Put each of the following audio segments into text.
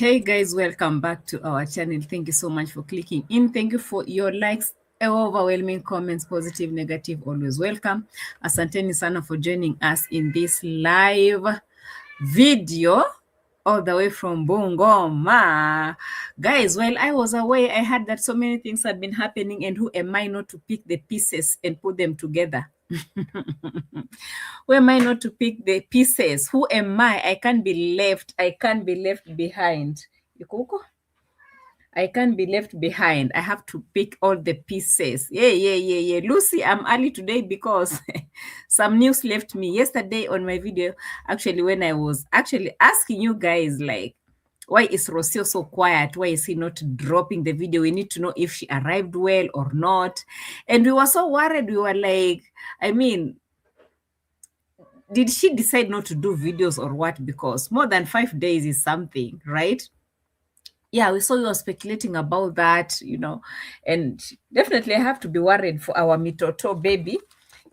Hey guys, welcome back to our channel. Thank you so much for clicking in. Thank you for your likes, overwhelming comments, positive, negative, always welcome. Asanteni sana for joining us in this live video all the way from Bungoma. Guys, while I was away, I heard that so many things had been happening, and who am I not to pick the pieces and put them together? Who am I not to pick the pieces? Who am I? I can't be left. I can't be left behind. I can't be left behind. I have to pick all the pieces. Yeah. Lucy, I'm early today because some news left me yesterday on my video. Actually, when I was actually asking you guys, like, why is Rocio so quiet? Why is he not dropping the video? We need to know if she arrived well or not. And we were so worried. We were like, I mean, did she decide not to do videos or what? Because more than 5 days is something, right? Yeah, we saw you were speculating about that, and definitely I have to be worried for our Mitoto baby.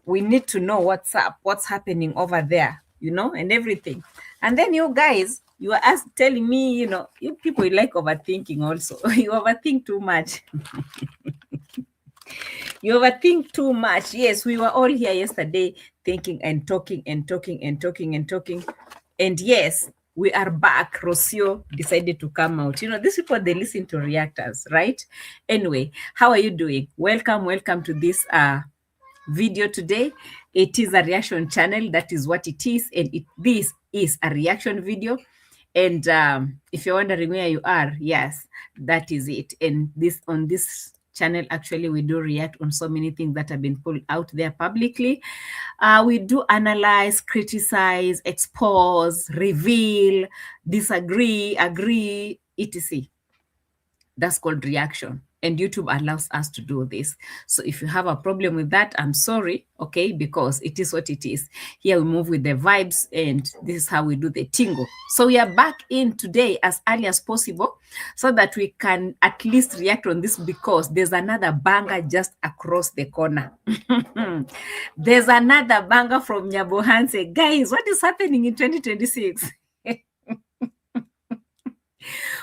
We need to know what's up, what's happening over there, and everything. And then you guys, you are telling me, you people like overthinking also. You overthink too much. You overthink too much. Yes, we were all here yesterday thinking and talking and talking and talking and talking. And yes, we are back. Rocio decided to come out. These people, they listen to reactors, right? Anyway, how are you doing? Welcome to this video today. It is a reaction channel. That is what it is. And this is a reaction video. And if you're wondering where you are, yes, that is it. And on this channel, actually, we do react on so many things that have been pulled out there publicly. We do analyze, criticize, expose, reveal, disagree, agree, etc. That's called reaction. And YouTube allows us to do this. So if you have a problem with that, I'm sorry, okay, because it is what it is. Here we move with the vibes, and this is how we do the tingle. So we are back in today as early as possible so that we can at least react on this, because there's another banger just across the corner. There's another banger from Nyabohanse. Guys, what is happening in 2026?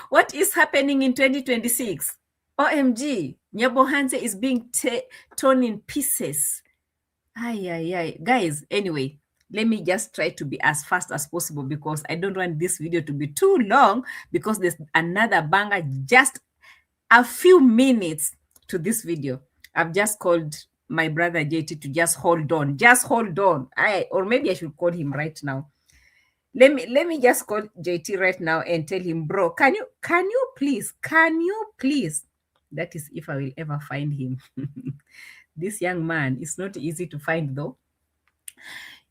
What is happening in 2026? OMG, Nyabohanse is being torn in pieces. Ay. Guys, anyway, let me just try to be as fast as possible because I don't want this video to be too long, because there's another banger just a few minutes to this video. I've just called my brother JT to just hold on. Just hold on. Or maybe I should call him right now. Let me just call JT right now and tell him, bro, can you please, that is if I will ever find him. This young man is not easy to find though.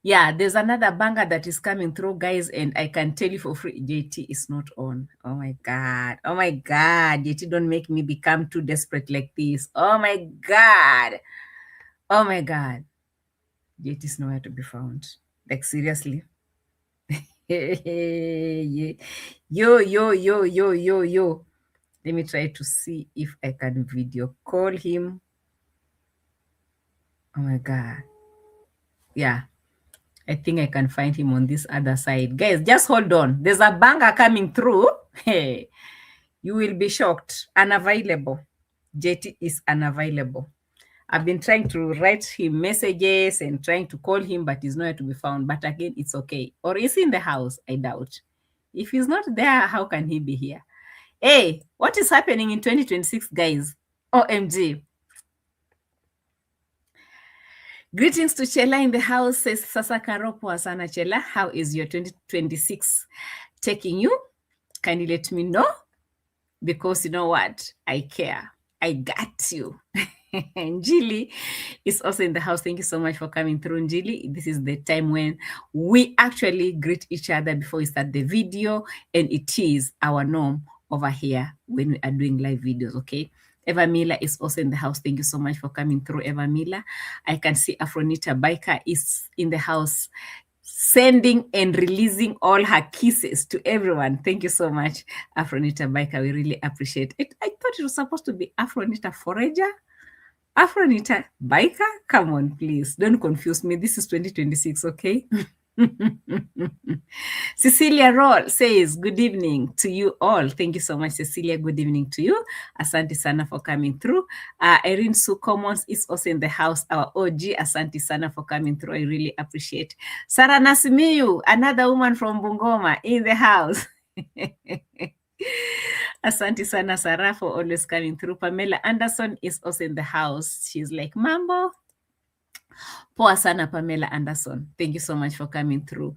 Yeah, there's another banger that is coming through, guys, and I can tell you for free, JT is not on. Oh my God, JT, don't make me become too desperate like this. Oh my God, JT is nowhere to be found. Like, seriously. Yeah. Yo. Let me try to see if I can video call him. Oh my God. Yeah. I think I can find him on this other side. Guys, just hold on. There's a banger coming through. Hey, you will be shocked. Unavailable. JT is unavailable. I've been trying to write him messages and trying to call him, but he's nowhere to be found. But again, it's okay. Or is he in the house? I doubt. If he's not there, how can he be here? Hey, what is happening in 2026, guys? OMG. Greetings to Chela in the house, says Sasa Karopo Asana. Chela, how is your 2026 taking you? Can you let me know? Because you know what? I care. I got you. Njili is also in the house. Thank you so much for coming through, Njili. This is the time when we actually greet each other before we start the video, and it is our norm over here when we are doing live videos, okay? Eva Miller is also in the house. Thank you so much for coming through, Eva Miller. I can see Afronita Biker is in the house, sending and releasing all her kisses to everyone. Thank you so much, Afronita Biker. We really appreciate it. I thought it was supposed to be Afronita Forager. Afronita Biker? Come on, please. Don't confuse me. This is 2026, okay? Cecilia Roll says, good evening to you all. Thank you so much, Cecilia. Good evening to you. Asante sana for coming through. Erin Sue Commons is also in the house. Our OG, Asante sana for coming through. I really appreciate. Sarah Nasimiyu, another woman from Bungoma in the house. Asante sana, Sarah, for always coming through. Pamela Anderson is also in the house. She's like, Mambo. Poa sana, Pamela Anderson. Thank you so much for coming through.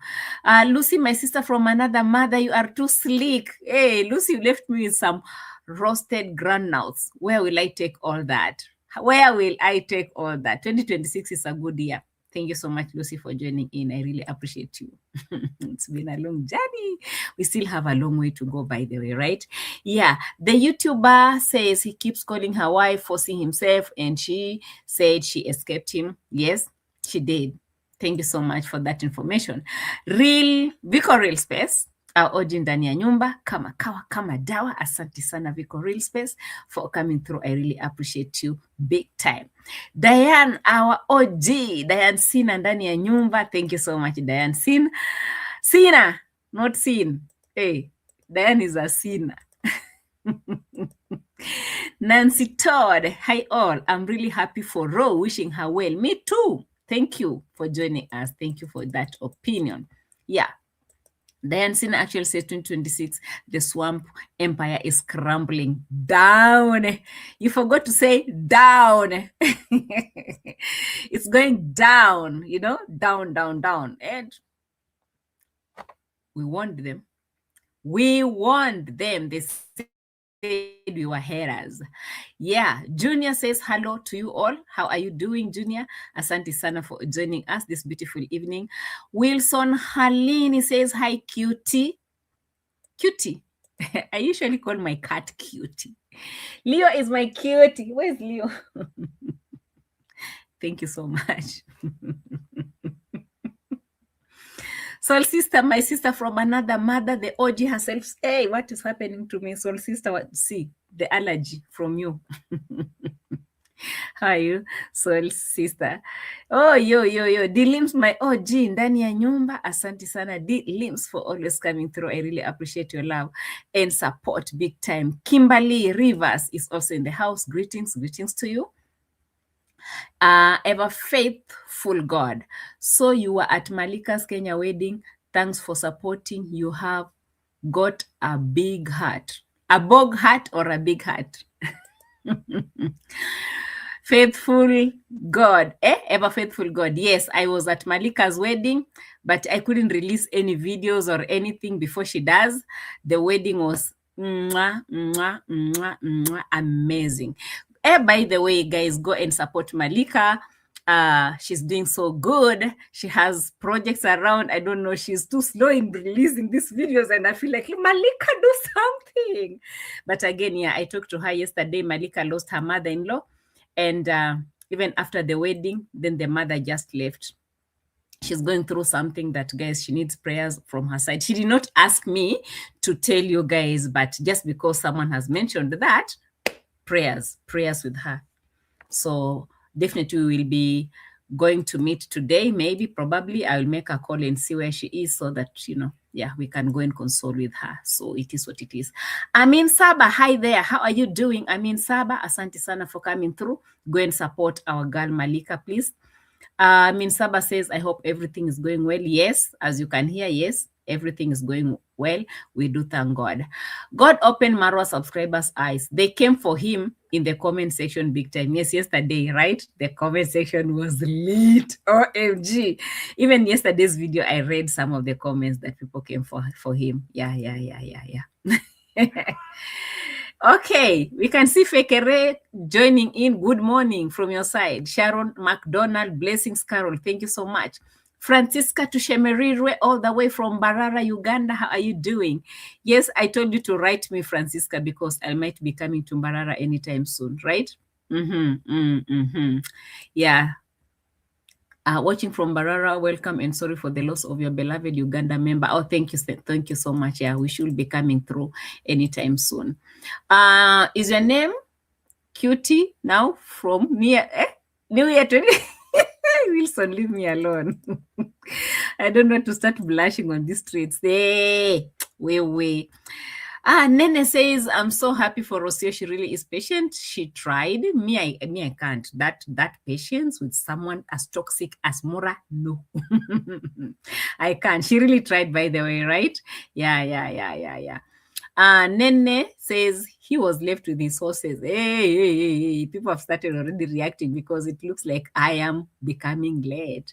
Lucy, my sister from another mother, you are too sleek. Hey, Lucy, you left me with some roasted groundnuts. Where will I take all that? Where will I take all that? 2026 is a good year. Thank you so much, Lucy, for joining in. I really appreciate you. It's been a long journey. We still have a long way to go, by the way, right? Yeah. The YouTuber says he keeps calling her wife, forcing himself, and she said she escaped him. Yes, she did. Thank you so much for that information. Viko Real Space, oji ndani ya nyumba, kama kawa, kama dawa. Asante sana, Viko Real Space, for coming through. I really appreciate you big time. Diane, our OG, Diane Sina ndani ya nyumba. Thank you so much, Diane Sina, not Sin. Hey, Diane is a Sina. Nancy Todd, hi all. I'm really happy for Ro, wishing her well. Me too. Thank you for joining us. Thank you for that opinion. Yeah. Diane Sina actually says 2026, the swamp empire is crumbling down. You forgot to say down. It's going down, you know, down, down, down. And we warned them. We warned them. They said we were haters. Yeah. Junior says hello to you all. How are you doing, Junior? Asante sana for joining us this beautiful evening. Wilson Halini says hi, cutie. Cutie. I usually call my cat cutie. Leo is my cutie. Where's Leo? Thank you so much. Soul Sister, my sister from another mother, the OG herself. Hey, what is happening to me? Soul Sister, what? See, the allergy from you. How are you, Soul Sister? Oh, yo. D-Lims, my OG, ndani ya nyumba. Asante sana, D-Lims, for always coming through. I really appreciate your love and support big time. Kimberly Rivers is also in the house. Greetings to you. Ever faithful God. So you were at Malika's Kenya wedding. Thanks for supporting. You have got a big heart. A bog heart or a big heart? Faithful God. Ever faithful God. Yes, I was at Malika's wedding, but I couldn't release any videos or anything before she does. The wedding was amazing. By the way, guys, go and support Malika. She's doing so good. She has projects around. I don't know. She's too slow in releasing these videos, and I feel like, Malika, do something. But again, yeah, I talked to her yesterday. Malika lost her mother-in-law, and even after the wedding, then the mother just left. She's going through something that, guys, she needs prayers from her side. She did not ask me to tell you guys, but just because someone has mentioned that, prayers with her. So definitely we will be going to meet today. Maybe, probably, I will make a call and see where she is so that, you know, yeah, we can go and console with her. So it is what it is. Amin Saba, hi there. How are you doing? Amin Saba, asante sana for coming through. Go and support our girl Malika, please. Amin Saba says, I hope everything is going well. Yes, as you can hear, yes, everything is going well. We do thank God. God opened Marwa subscribers' eyes. They came for him in the comment section big time. Yes, yesterday, right? The comment section was lit. OMG. Even yesterday's video, I read some of the comments that people came for him. Yeah. Okay, we can see Fekere joining in. Good morning from your side. Sharon McDonald, blessings, Carol. Thank you so much. Francisca Tushemerirwe, all the way from Barara, Uganda. How are you doing? Yes, I told you to write me, Francisca, because I might be coming to Barara anytime soon, right? Yeah. Watching from Barara, welcome and sorry for the loss of your beloved Uganda member. Oh, thank you so much. Yeah, we should be coming through anytime soon. Is your name Cutie now from New Year 20? Wilson, leave me alone. I don't want to start blushing on these streets. Hey, way. Nene says, I'm so happy for Rocio. She really is patient. She tried. Me, I can't. That patience with someone as toxic as Mora, no. I can't. She really tried, by the way, right? Yeah. Nene says he was left with his horses. Hey. People have started already reacting because it looks like I am becoming late.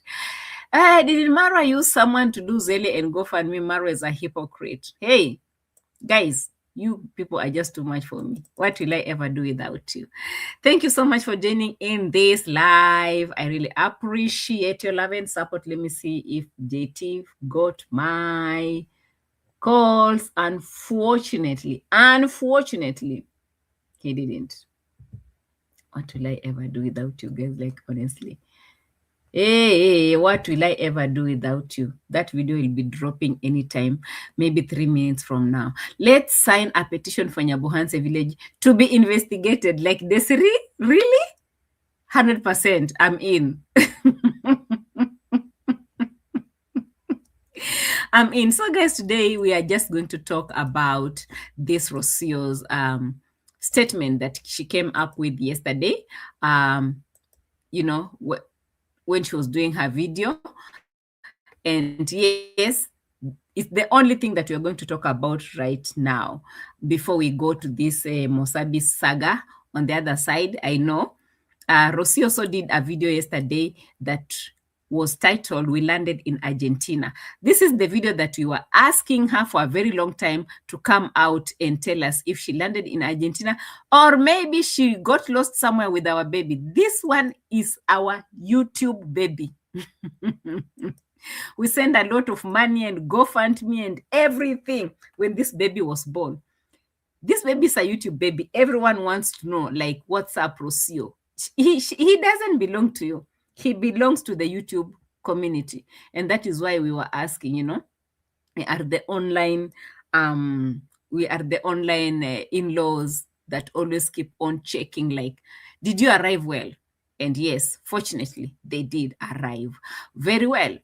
Did Marwa use someone to do Zelle and GoFundMe? Marwa is a hypocrite. Hey, guys, you people are just too much for me. What will I ever do without you? Thank you so much for joining in this live. I really appreciate your love and support. Let me see if JT got my calls. Unfortunately, he didn't. What will I ever do without you guys? Like, honestly. Hey, what will I ever do without you? That video will be dropping anytime, maybe 3 minutes from now. Let's sign a petition for Nyabuhanse village to be investigated. Like Desiree? Really? 100%. I'm in. I'm in. So, guys, today we are just going to talk about this Rocio's statement that she came up with yesterday. When she was doing her video. And yes, it's the only thing that we're going to talk about right now before we go to this Mosabi saga on the other side. I know Rocio also did a video yesterday that was titled "We Landed in Argentina." This is the video that we were asking her for a very long time to come out and tell us if she landed in Argentina or maybe she got lost somewhere with our baby. This one is our YouTube baby. We send a lot of money and GoFundMe and everything when this baby was born. This baby is a YouTube baby. Everyone wants to know, like, what's up, Rocio? He doesn't belong to you. He belongs to the YouTube community. And that is why we were asking, we are the online in-laws that always keep on checking, like, did you arrive well? And yes, fortunately, they did arrive very well.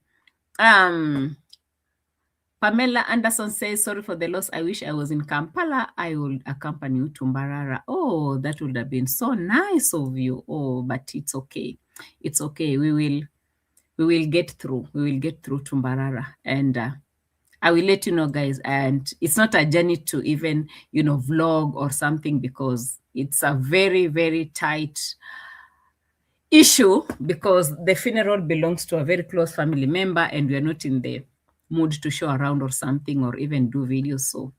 Pamela Anderson says, sorry for the loss. I wish I was in Kampala. I would accompany you to Mbarara. Oh, that would have been so nice of you. Oh, but it's okay. It's okay. We will get through. We will get through to Mbarara. And I will let you know, guys. And it's not a journey to even, vlog or something because it's a very, very tight issue because the funeral belongs to a very close family member and we are not in the mood to show around or something or even do videos. So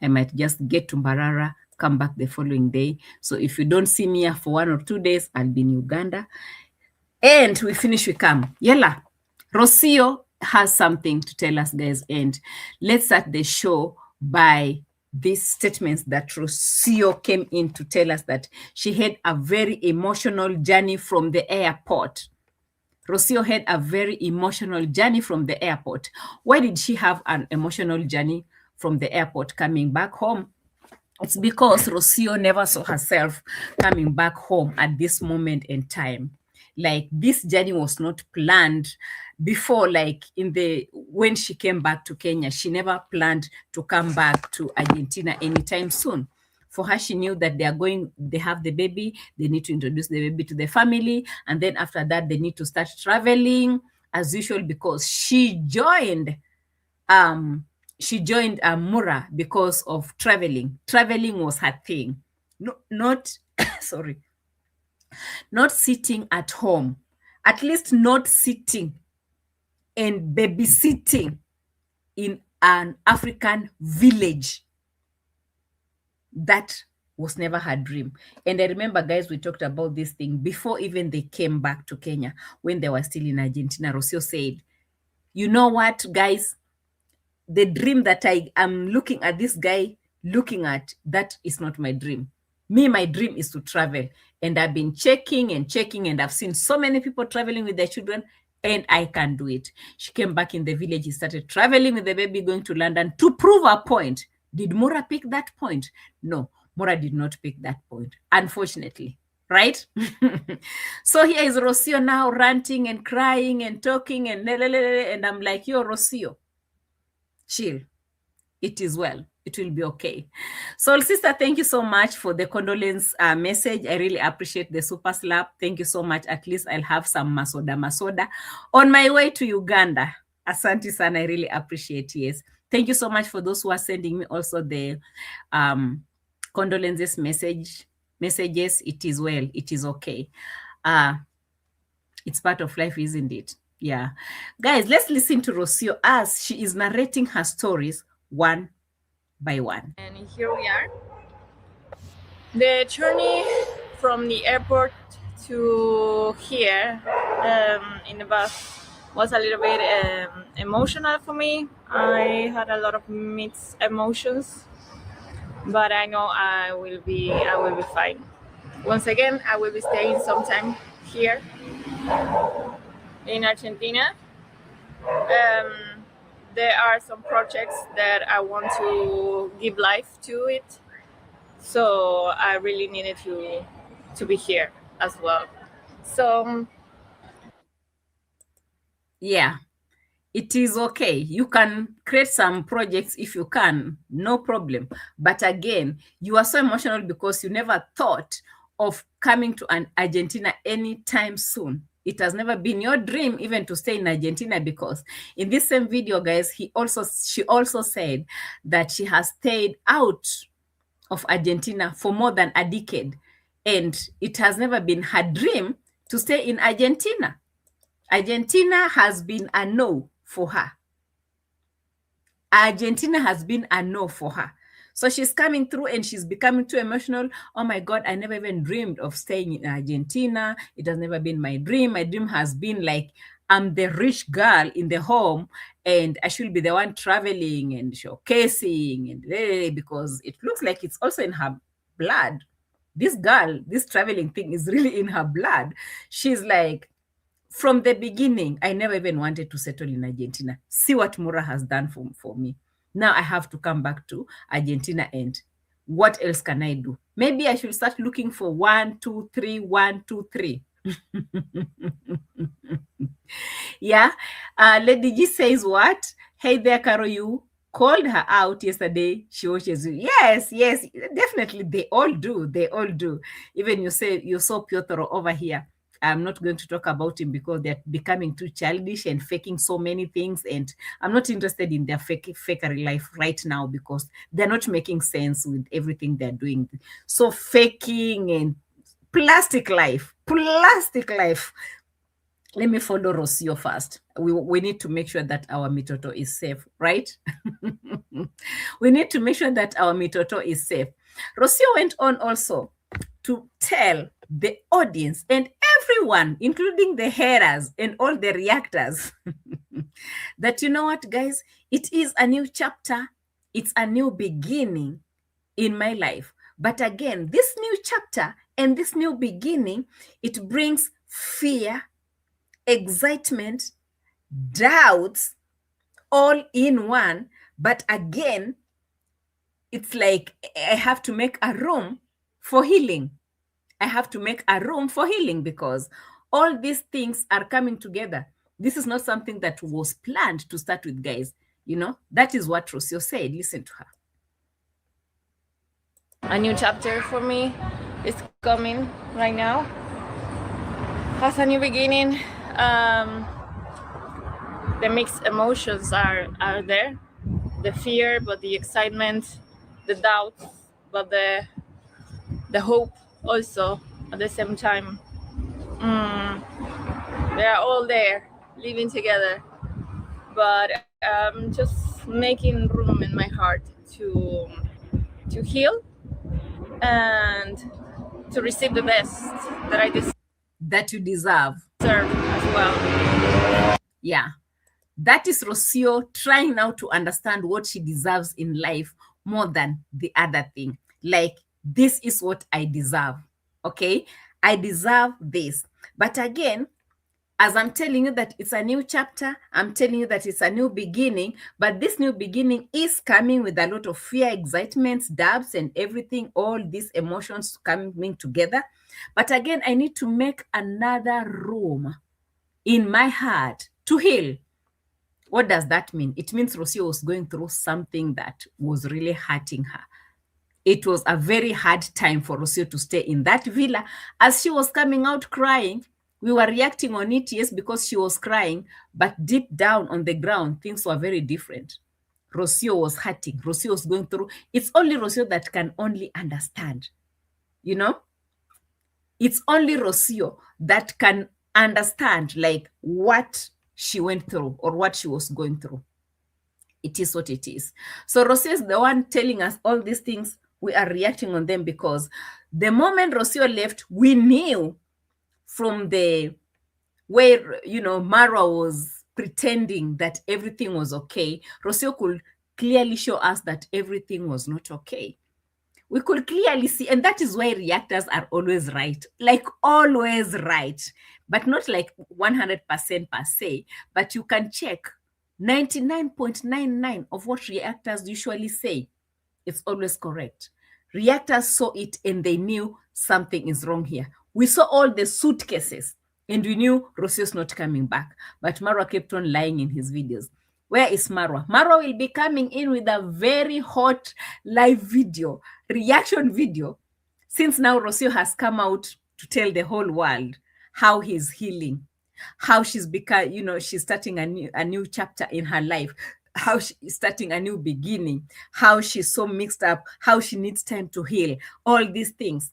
I might just get to Mbarara, come back the following day. So if you don't see me here for 1 or 2 days, I'll be in Uganda. And we finish, we come. Yalla. Rocio has something to tell us, guys. And let's start the show by these statements that Rocio came in to tell us that she had a very emotional journey from the airport. Rocio had a very emotional journey from the airport. Why did she have an emotional journey from the airport coming back home? It's because Rocio never saw herself coming back home at this moment in time. Like, this journey was not planned before, like when she came back to Kenya, she never planned to come back to Argentina anytime soon. For her, she knew that they have the baby, they need to introduce the baby to the family, and then after that, they need to start traveling as usual because she joined Mura because of traveling. Traveling was her thing. Not sitting at home, at least not sitting and babysitting in an African village. That was never her dream. And I remember, guys, we talked about this thing before even they came back to Kenya when they were still in Argentina. Rocio said, you know what, guys, the dream that I am looking at this guy looking at, that is not my dream. My dream is to travel. And I've been checking and I've seen so many people traveling with their children and I can do it. She came back in the village. She started traveling with the baby, going to London to prove a point. Did Mura pick that point? No, Mura did not pick that point, unfortunately, right? So here is Rocio now ranting and crying and talking and I'm like, yo, Rocio, chill. It is well. It will be okay. So, sister, thank you so much for the condolence message. I really appreciate the super slap. Thank you so much. At least I'll have some masoda on my way to Uganda. Asante sana. I really appreciate. Yes. Thank you so much for those who are sending me also the condolences messages. It is well. It is okay. It's part of life, isn't it? Yeah. Guys, let's listen to Rocio as she is narrating her stories one by one. And here we are. The journey from the airport to here in the bus was a little bit emotional for me. I had a lot of mixed emotions, but I know I will be fine. Once again, I will be staying sometime here in Argentina. There are some projects that I want to give life to it, so I really needed to be here as well. So yeah, it is okay. You can create some projects if you can, no problem. But again, you are so emotional because you never thought of coming to an Argentina anytime soon. It has never been your dream even to stay in Argentina, because in this same video, guys, she also said that she has stayed out of Argentina for more than a decade, and it has never been her dream to stay in Argentina. Argentina has been a no for her. Argentina has been a no for her. So she's coming through and she's becoming too emotional. Oh my God, I never even dreamed of staying in Argentina. It has never been my dream. My dream has been like, I'm the rich girl in the home and I should be the one traveling and showcasing and because it looks like it's also in her blood. This girl, this traveling thing is really in her blood. She's like, from the beginning, I never even wanted to settle in Argentina. See what Mura has done for me. Now I have to come back to Argentina, and what else can I do? Maybe I should start looking for 1, 2, 3, 1, 2, 3. Yeah. Lady G says what? Hey there, Carol, you called her out yesterday. She watches you. Yes, definitely. They all do. They all do. Even you say you saw Piotr over here. I'm not going to talk about him because they're becoming too childish and faking so many things. And I'm not interested in their fakery life right now because they're not making sense with everything they're doing. So faking and plastic life. Let me follow Rocio first. We need to make sure that our mitoto is safe, right? We need to make sure that our mitoto is safe. Rocio went on also to tell the audience and everyone, including the haters and all the reactors, that you know what, guys, it is a new chapter. It's a new beginning in my life. But again, this new chapter and this new beginning, it brings fear, excitement, doubts, all in one. But again, it's like I have to make a room for healing. I have to make a room for healing because all these things are coming together. This is not something that was planned to start with, guys. You know, that is what Rocio said. Listen to her. a new chapter for me is coming right now. Has a new beginning. The mixed emotions are there. The fear, but the excitement, the doubts, but the hope also at the same time. They are all there, living together. But just making room in my heart to heal and to receive the best that I deserve. That you deserve. As well. Yeah. That is Rocio trying now to understand what she deserves in life more than the other thing. Like, this is what I deserve. Okay? I deserve this. But again, As I'm telling you that it's a new chapter, I'm telling you that it's a new beginning, but this new beginning is coming with a lot of fear, excitement, doubts, and everything, all these emotions coming together. But again, I need to make another room in my heart to heal. What does that mean? It means Rocio was going through something that was really hurting her. It was a very hard time for Rocio to stay in that villa. As she was coming out crying, we were reacting on it, yes, because she was crying, but deep down on the ground, things were very different. Rocio was hurting. Rocio was going through. It's only Rocio that can only understand, you know? It's only Rocio that can understand, like, what she went through or what she was going through. It is what it is. So Rocio is the one telling us all these things. We are reacting on them because the moment Rocio left, we knew from the where, Marwa was pretending that everything was okay. Rocio could clearly show us that everything was not okay. We could clearly see, and that is why reactors are always right, like always right, but not like 100% per se, but you can check 99.99 of what reactors usually say. It's always correct. Reactors saw it and they knew something is wrong here. We saw all the suitcases and we knew Rocio's not coming back, but Marwa kept on lying in his videos. Where is Marwa? Marwa will be coming in with a very hot live video, reaction video, since now Rocio has come out to tell the whole world how he's healing, how she's become, she's starting a new chapter in her life, how she's starting a new beginning, how she's so mixed up, how she needs time to heal, all these things.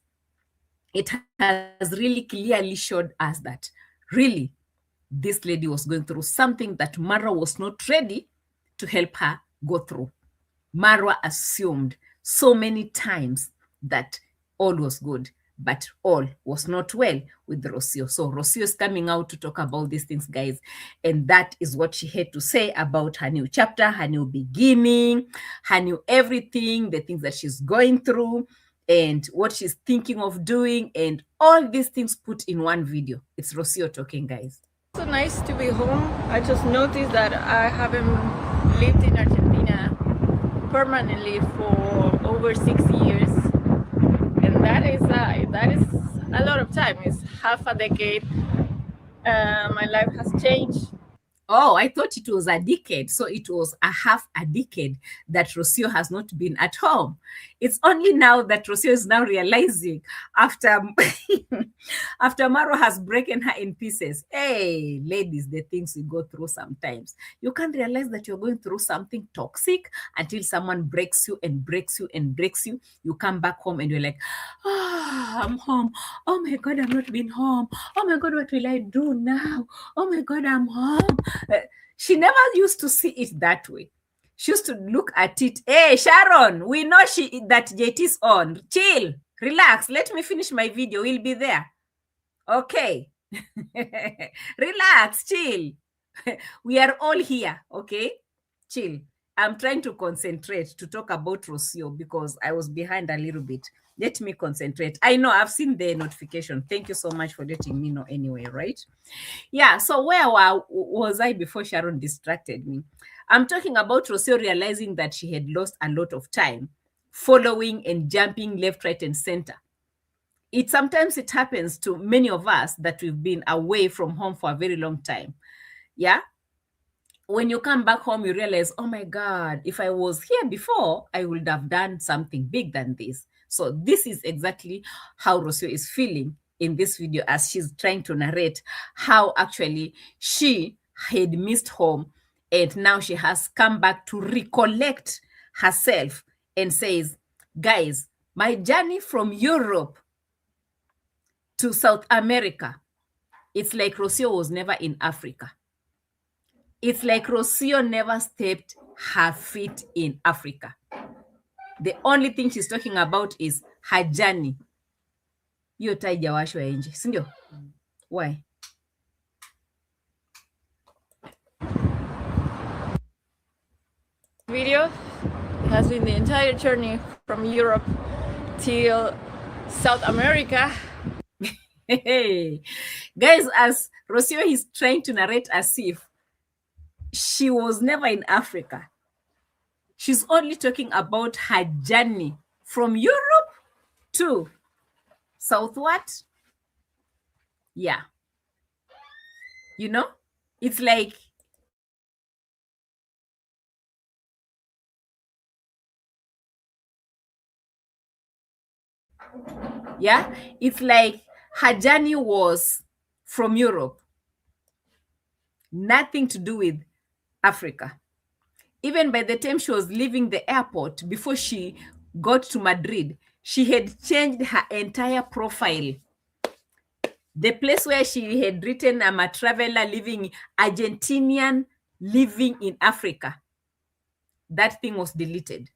It has really clearly showed us that really this lady was going through something that Marwa was not ready to help her go through. Marwa assumed so many times that all was good, but all was not well with Rocio. So Rocio is coming out to talk about these things, guys. And that is what she had to say about her new chapter, her new beginning, her new everything, the things that she's going through, and what she's thinking of doing, and all these things put in one video. It's Rocio talking, guys. So nice to be home. I just noticed that I haven't lived in Argentina permanently for over 6 years, and that is a lot of time. It's half a decade. My life has changed. Oh, I thought it was a decade. So it was a half a decade that Rocio has not been at home. It's only now that Rocio is now realizing after after Marwa has broken her in pieces. Hey, ladies, the things we go through sometimes. You can't realize that you're going through something toxic until someone breaks you and breaks you and breaks you. You come back home and you're like, I'm home. Oh my God, I've not been home. Oh my God, what will I do now? Oh my God, I'm home. She never used to see it that way. She used to look at it. Hey, Sharon, we know that JT's on. Chill, relax. Let me finish my video. We'll be there. Okay. Relax, chill. We are all here. Okay. Chill. I'm trying to concentrate to talk about Rocio because I was behind a little bit. Let me concentrate. I know I've seen the notification. Thank you so much for letting me know anyway, right? Yeah, so where was I before Sharon distracted me? I'm talking about Rocio realizing that she had lost a lot of time following and jumping left, right, and center. Sometimes it happens to many of us that we've been away from home for a very long time. Yeah. When you come back home, you realize, oh my God, if I was here before, I would have done something big than this. So this is exactly how Rocio is feeling in this video as she's trying to narrate how actually she had missed home and now she has come back to recollect herself and says, guys, my journey from Europe to South America, it's like Rocio was never in Africa. It's like Rocio never stepped her feet in Africa. The only thing she's talking about is her journey. Hiyo taa haijawashwa nje, si ndio? Why? Video has been the entire journey from Europe till South America. Guys, as Rocio is trying to narrate as if she was never in Africa. She's only talking about her journey from Europe to South what? Yeah. You know, it's like yeah, it's like her journey was from Europe, nothing to do with Africa. Even by the time she was leaving the airport, before she got to Madrid, she had changed her entire profile. The place where she had written, I'm a traveler living, Argentinian living in Africa, that thing was deleted.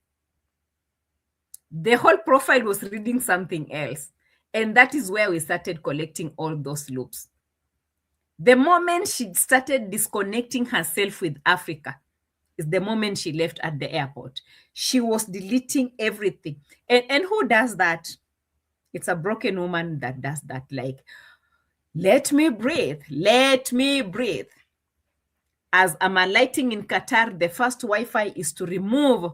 The whole profile was reading something else. And that is where we started collecting all those loops. The moment she started disconnecting herself with Africa is the moment she left at the airport. She was deleting everything. And who does that? It's a broken woman that does that. Like, let me breathe. Let me breathe. As I'm alighting in Qatar, the first Wi-Fi is to remove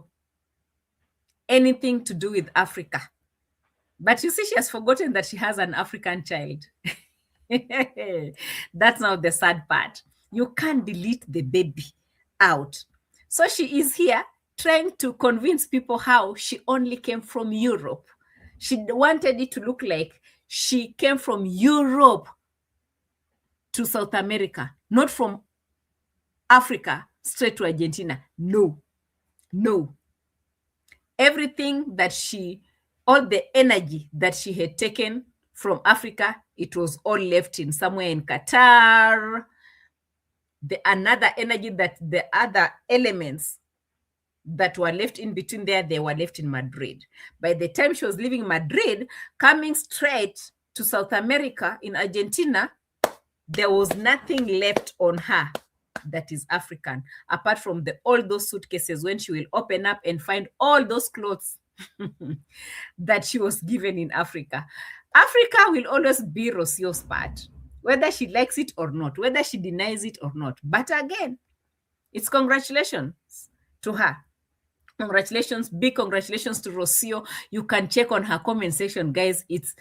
anything to do with Africa. But you see, she has forgotten that she has an African child. That's now the sad part. You can't delete the baby out. So she is here trying to convince people how she only came from Europe. She wanted it to look like she came from Europe to South America, not from Africa straight to Argentina. No. Everything that all the energy that she had taken from Africa, it was all left in somewhere in Qatar. Another energy that the other elements that were left in between there, they were left in Madrid. By the time she was leaving Madrid, coming straight to South America in Argentina, there was nothing left on her that is African, apart from all those suitcases when she will open up and find all those clothes that she was given in Africa. Africa will always be Rocio's part, whether she likes it or not, whether she denies it or not. But again, it's congratulations to her. Congratulations, big congratulations to Rocio. You can check on her comment section, guys. It's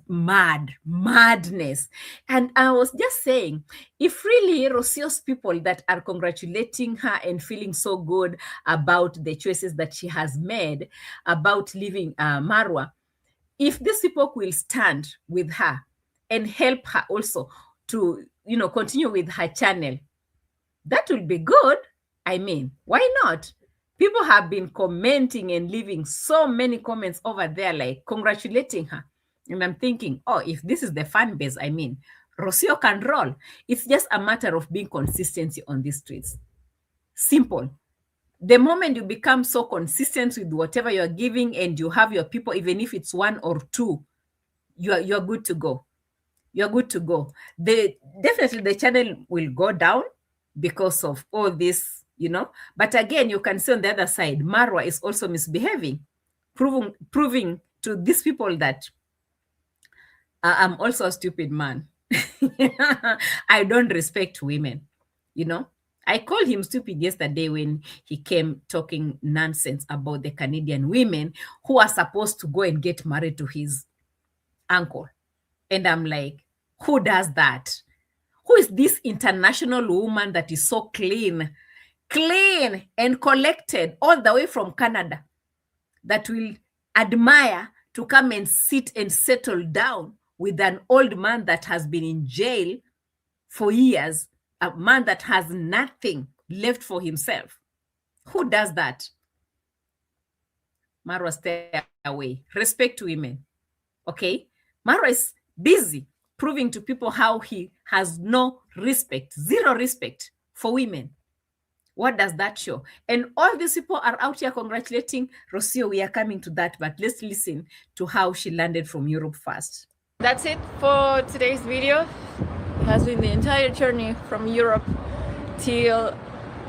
madness. And I was just saying, if really Rocio's people that are congratulating her and feeling so good about the choices that she has made about leaving Marwa, if these people will stand with her and help her also to, continue with her channel, that will be good. I mean, why not? People have been commenting and leaving so many comments over there, like congratulating her. And I'm thinking, oh, if this is the fan base, I mean, Rocio can roll. It's just a matter of being consistency on these streets. Simple. The moment you become so consistent with whatever you're giving and you have your people, even if it's one or two, you're good to go. You're good to go. Definitely the channel will go down because of all this, But again, you can see on the other side, Marwa is also misbehaving, proving to these people that I'm also a stupid man. I don't respect women, I called him stupid yesterday when he came talking nonsense about the Canadian women who are supposed to go and get married to his uncle. And I'm like, who does that? Who is this international woman that is so clean and collected all the way from Canada that will admire to come and sit and settle down with an old man that has been in jail for years, a man that has nothing left for himself? Who does that? Marwa, stay away. Respect to women, okay? Marwa is busy proving to people how he has no respect, zero respect for women. What does that show? And all these people are out here congratulating Rocio. We are coming to that, but let's listen to how she landed from Europe first. That's it for today's video. It has been the entire journey from Europe till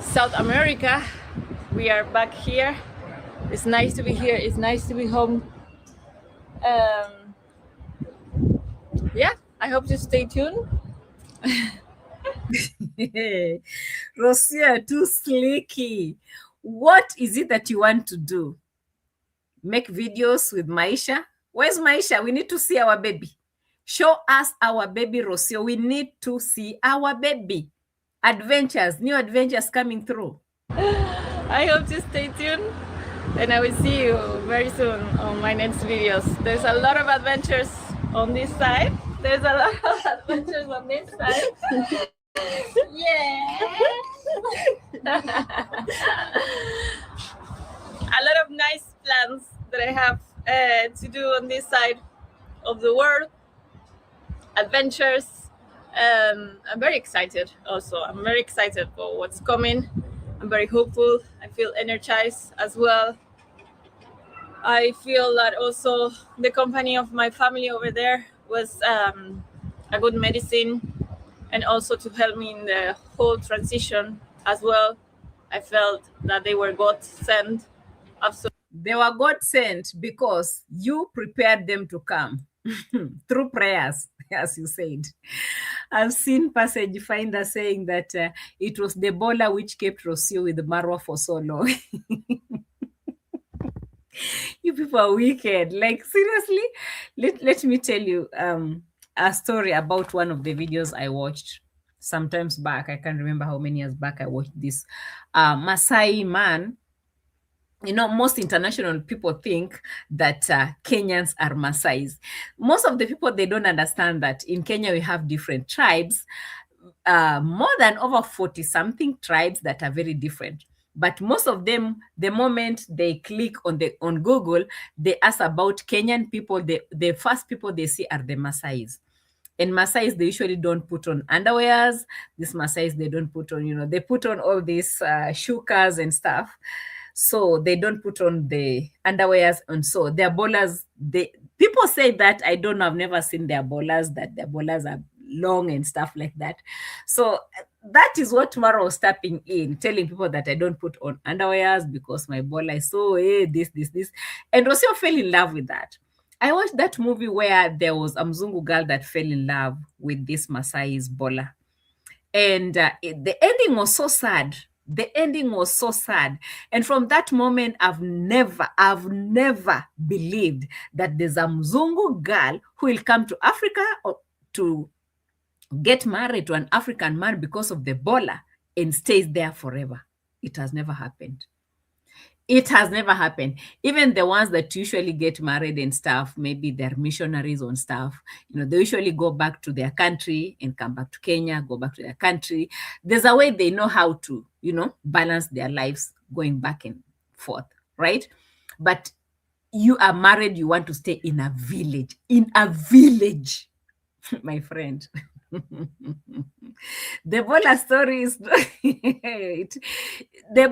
South America. We are back here. It's nice to be here. It's nice to be home. Yeah, I hope you stay tuned. Rocio, too slicky. What is it that you want to do? Make videos with Maisha? Where's Maisha? We need to see our baby. Show us our baby, Rocio. We need to see our baby. Adventures, new adventures coming through. I hope to stay tuned, and I will see you very soon on my next videos. There's a lot of adventures on this side. There's a lot of adventures on this side. Yeah. A lot of nice plans that I have to do on this side of the world. Adventures. I'm very excited also. I'm very excited for what's coming. I'm very hopeful. I feel energized as well. I feel that also the company of my family over there was a good medicine, and also to help me in the whole transition as well. I felt that they were God sent. Absolutely. They were God sent because you prepared them to come through prayers, as you said. I've seen passage finder saying that it was the Bola which kept Rocio with Marwa for so long. You people are wicked. Like, seriously? Let me tell you a story about one of the videos I watched sometimes back. I can't remember how many years back I watched this. Maasai man. You know, most international people think that Kenyans are Maasais. Most of the people, they don't understand that in Kenya we have different tribes, more than over 40 something tribes that are very different. But most of them, the moment they click on Google, they ask about Kenyan people. The first people they see are the Maasais. And Maasais, they usually don't put on underwears. These Maasais, they don't put on, they put on all these shukas and stuff. So they don't put on the underwears. And so their bowlers, people say that, I don't know, I've never seen their bowlers, that their bowlers are long and stuff like that. So that is what Marwa was tapping in, telling people that I don't put on underwears because my bowler is so, this. And Rocio fell in love with that. I watched that movie where there was a Mzungu girl that fell in love with this Maasai's bowler. And the ending was so sad. The ending was so sad. And from that moment, I've never believed that there's a Mzungu girl who will come to Africa or to get married to an African man because of the bowler and stays there forever. It has never happened. It has never happened. Even the ones that usually get married and stuff, maybe they're missionaries on stuff, they usually go back to their country and come back to Kenya, go back to their country. There's a way they know how to, balance their lives going back and forth, right? But you are married, you want to stay in a village, my friend. The Bola story is the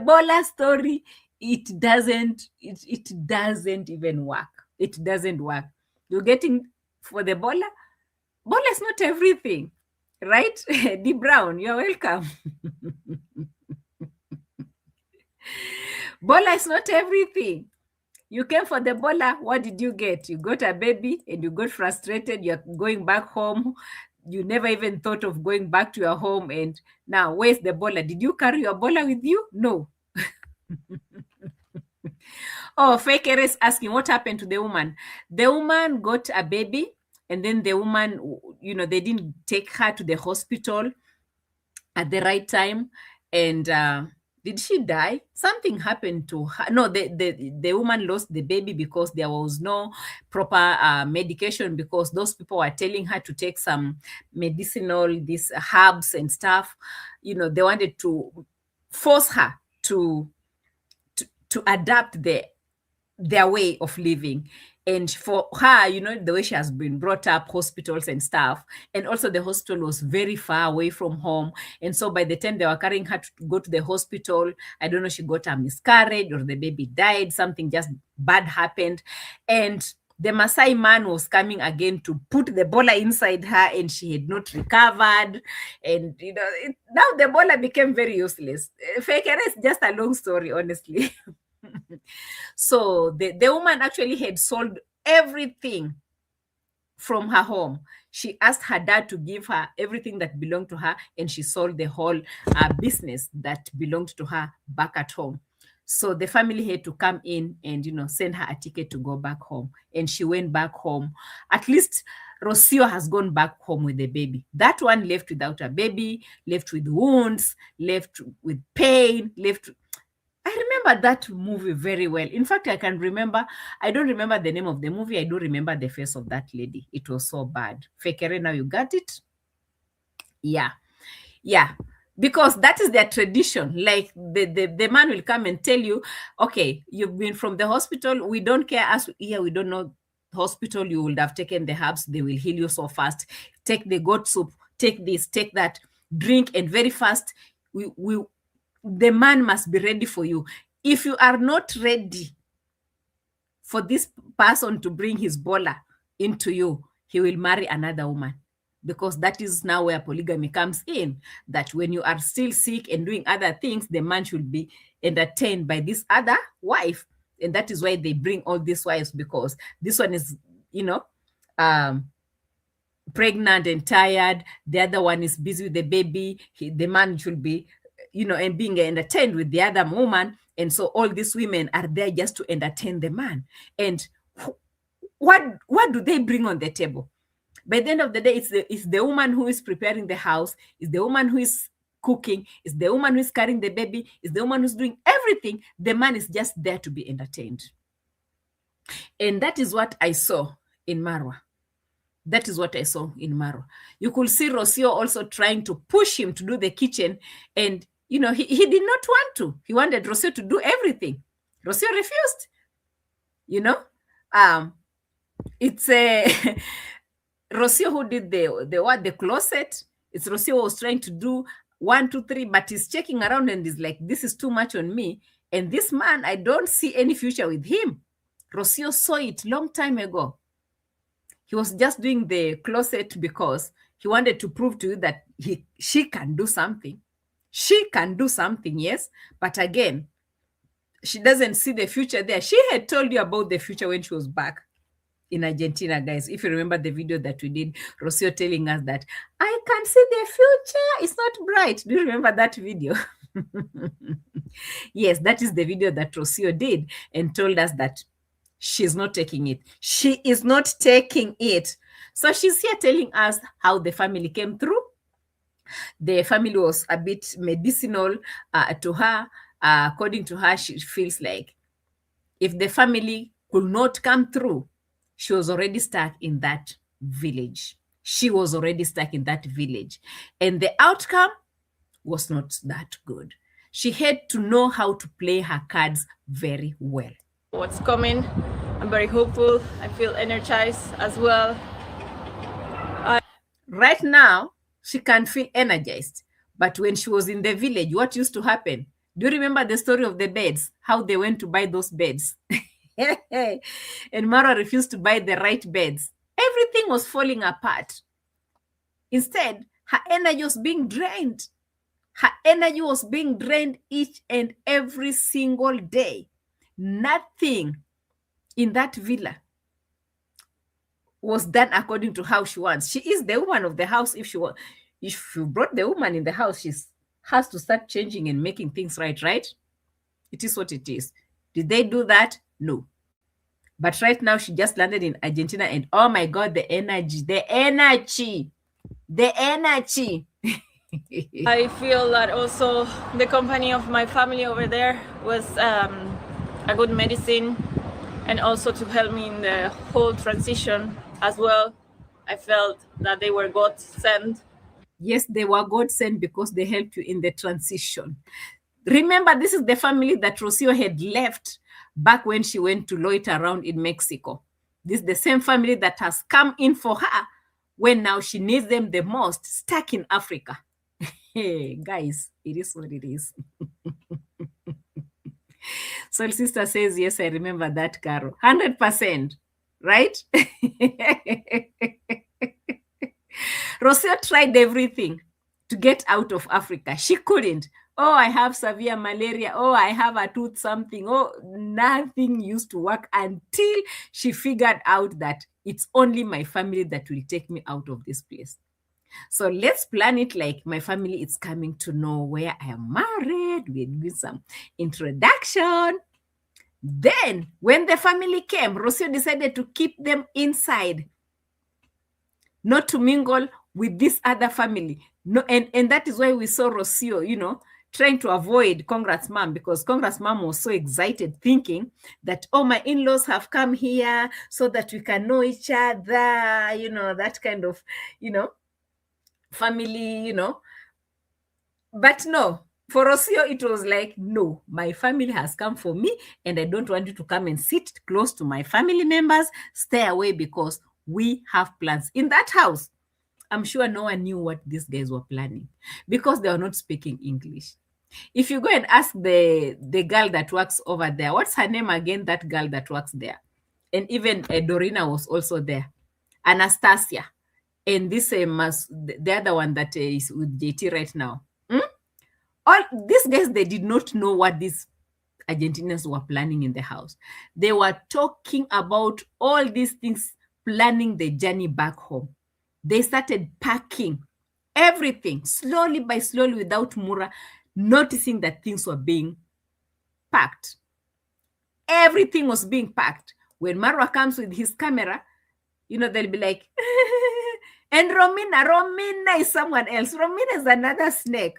Bola story. It doesn't even work. It doesn't work. You're getting for the Bola. Bola is not everything, right? D Brown, you're welcome. Bola is not everything. You came for the Bola. What did you get? You got a baby and you got frustrated. You're going back home. You never even thought of going back to your home. And now, where's the Bola? Did you carry your Bola with you? No. Oh, Fake is asking what happened to the woman. The woman got a baby, and then the woman, they didn't take her to the hospital at the right time. And did she die? Something happened to her. No, the woman lost the baby because there was no proper medication, because those people were telling her to take some medicinal, these herbs and stuff. They wanted to force her to adapt their way of living. And for her, the way she has been brought up, hospitals and stuff, and also the hospital was very far away from home. And so by the time they were carrying her to go to the hospital, I don't know, she got a miscarriage or the baby died, something just bad happened. And the Maasai man was coming again to put the Bola inside her, and she had not recovered. And, now the Bola became very useless. Fake is just a long story, honestly. So the woman actually had sold everything from her home. She asked her dad to give her everything that belonged to her, and she sold the whole business that belonged to her back at home. So the family had to come in and, send her a ticket to go back home. And she went back home. At least Rocio has gone back home with the baby. That one left without a baby, left with wounds, left with pain, I remember that movie very well. In fact, I don't remember the name of the movie. I do remember the face of that lady. It was so bad. Fekere, now you got it? Yeah. Yeah. Because that is their tradition. Like the man will come and tell you, okay, you've been from the hospital. We don't care. As here, we don't know hospital. You would have taken the herbs. They will heal you so fast. Take the goat soup. Take this. Take that. Drink, and very fast. The man must be ready for you. If you are not ready for this person to bring his bola into you, he will marry another woman, because that is now where polygamy comes in, that when you are still sick and doing other things, the man should be entertained by this other wife. And that is why they bring all these wives, because this one is, pregnant and tired. The other one is busy with the baby. The man should be, and being entertained with the other woman. And so all these women are there just to entertain the man. And what do they bring on the table? By the end of the day, it's the woman who is preparing the house, it's the woman who is cooking, it's the woman who is carrying the baby, it's the woman who's doing everything. The man is just there to be entertained. And that is what I saw in Marwa. That is what I saw in Marwa. You could see Rocio also trying to push him to do the kitchen. And, he did not want to. He wanted Rocio to do everything. Rocio refused. It's Rocio who did the closet. It's Rocio who was trying to do 1, 2, 3, but he's checking around and is like, this is too much on me. And this man, I don't see any future with him. Rocio saw it long time ago. He was just doing the closet because he wanted to prove to you that she can do something. She can do something, yes. But again, she doesn't see the future there. She had told you about the future when she was back in Argentina, guys. If you remember the video that we did, Rocio telling us that, I can see the future. It's not bright. Do you remember that video? Yes, that is the video that Rocio did and told us that she's not taking it. She is not taking it. So she's here telling us how the family came through. The family was a bit medicinal to her. According to her, she feels like if the family could not come through, she was already stuck in that village. She was already stuck in that village. And the outcome was not that good. She had to know how to play her cards very well. What's coming? I'm very hopeful. I feel energized as well. Right now, she can feel energized. But when she was in the village, what used to happen? Do you remember the story of the beds? How they went to buy those beds? And Marwa refused to buy the right beds. Everything was falling apart. Instead, her energy was being drained. Her energy was being drained each and every single day. Nothing in that villa was done according to how she wants. She is the woman of the house. If you brought the woman in the house, she has to start changing and making things right? It is what it is. Did they do that? No. But right now, she just landed in Argentina, and oh my God, the energy. I feel that also the company of my family over there was a good medicine, and also to help me in the whole transition as well. I felt that they were God sent. Yes, they were God sent because they helped you in the transition. Remember, this is the family that Rocio had left back when she went to loiter around in Mexico. This is the same family that has come in for her when now she needs them the most, stuck in Africa. Hey, guys, it is what it is. Soul Sister says, yes, I remember that, Caro. 100%, right? Rocio tried everything to get out of Africa. She couldn't. Oh, I have severe malaria. Oh, I have a tooth something. Oh, nothing used to work until she figured out that it's only my family that will take me out of this place. So let's plan it like my family is coming to know where I am married. We're doing some introduction. Then, when the family came, Rocio decided to keep them inside, not to mingle with this other family. No, and that is why we saw Rocio, trying to avoid Congrats mom, because Congrats mom was so excited, thinking that, oh, my in-laws have come here so that we can know each other, that kind of, family, But no, for Rocio, it was like, no, my family has come for me, and I don't want you to come and sit close to my family members. Stay away because we have plans in that house. I'm sure no one knew what these guys were planning because they were not speaking English. If you go and ask the girl that works over there, what's her name again? That girl that works there. And even Dorina was also there. Anastasia. And this the other one that is with JT right now. All these guys, they did not know what these Argentinians were planning in the house. They were talking about all these things, planning the journey back home. They started packing everything slowly by slowly without Mura noticing that things were being packed. Everything was being packed. When Marwa comes with his camera, they'll be like, and Romina is someone else. Romina is another snake.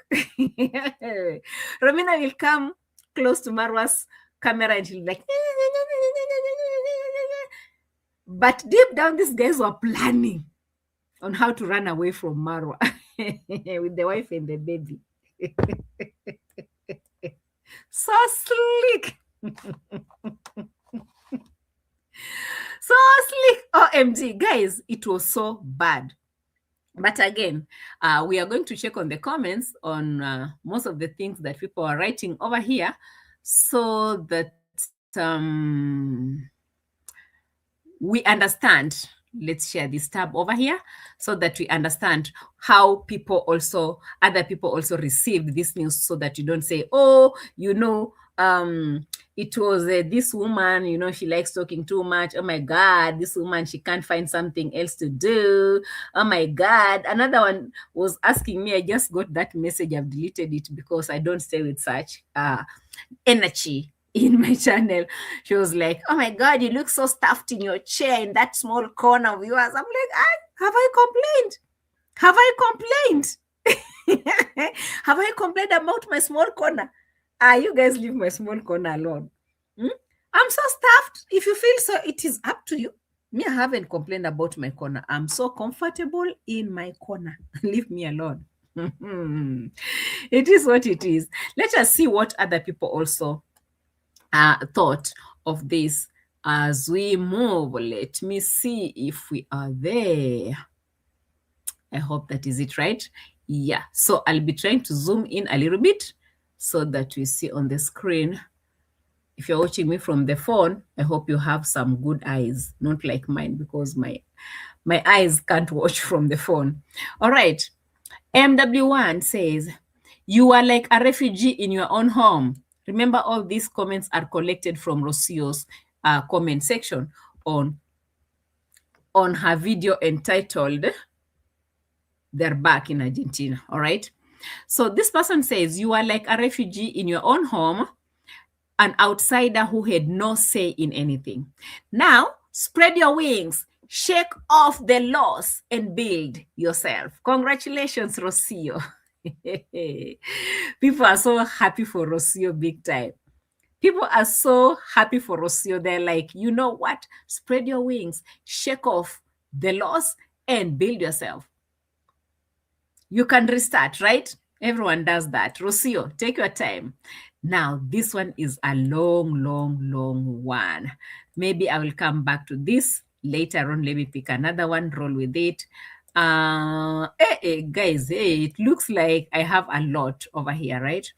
Romina will come close to Marwa's camera and she'll be like, but deep down, these guys were planning on how to run away from Marwa with the wife and the baby. So slick. So slick. OMG, guys, it was so bad. But again, we are going to check on the comments on most of the things that people are writing over here so that we understand. Let's share this tab over here so that we understand how other people also received this news, so that you don't say, oh, it was this woman, she likes talking too much. Oh my God, this woman, she can't find something else to do. Oh my God. Another one was asking me, I just got that message, I've deleted it because I don't stay with such energy in my channel. She was like, oh my God, you look so stuffed in your chair in that small corner of yours. I'm like, have I complained? Have I complained? Have I complained about my small corner? You guys leave my small corner alone. I'm so stuffed. If you feel so, it is up to you. Me, I haven't complained about my corner. I'm so comfortable in my corner. Leave me alone. It is what it is. Let us see what other people also thought of this as we move. Let me see if we are there. I hope that is it, right? Yeah. So I'll be trying to zoom in a little bit so that we see on the screen. If you're watching me from the phone, I hope you have some good eyes, not like mine, because my eyes can't watch from the phone. All right. MW1 says, you are like a refugee in your own home. Remember, all these comments are collected from Rocio's comment section on her video entitled, They're Back in Argentina. All right. So this person says, you are like a refugee in your own home, an outsider who had no say in anything. Now, spread your wings, shake off the loss, and build yourself. Congratulations, Rocio. People are so happy for Rocio big time. People are so happy for Rocio. They're like, you know what? Spread your wings, shake off the loss, and build yourself. You can restart, right? Everyone does that. Rocio, take your time. Now, this one is a long, long, long one. Maybe I will come back to this later on. Let me pick another one, roll with it. Guys, it looks like I have a lot over here, right?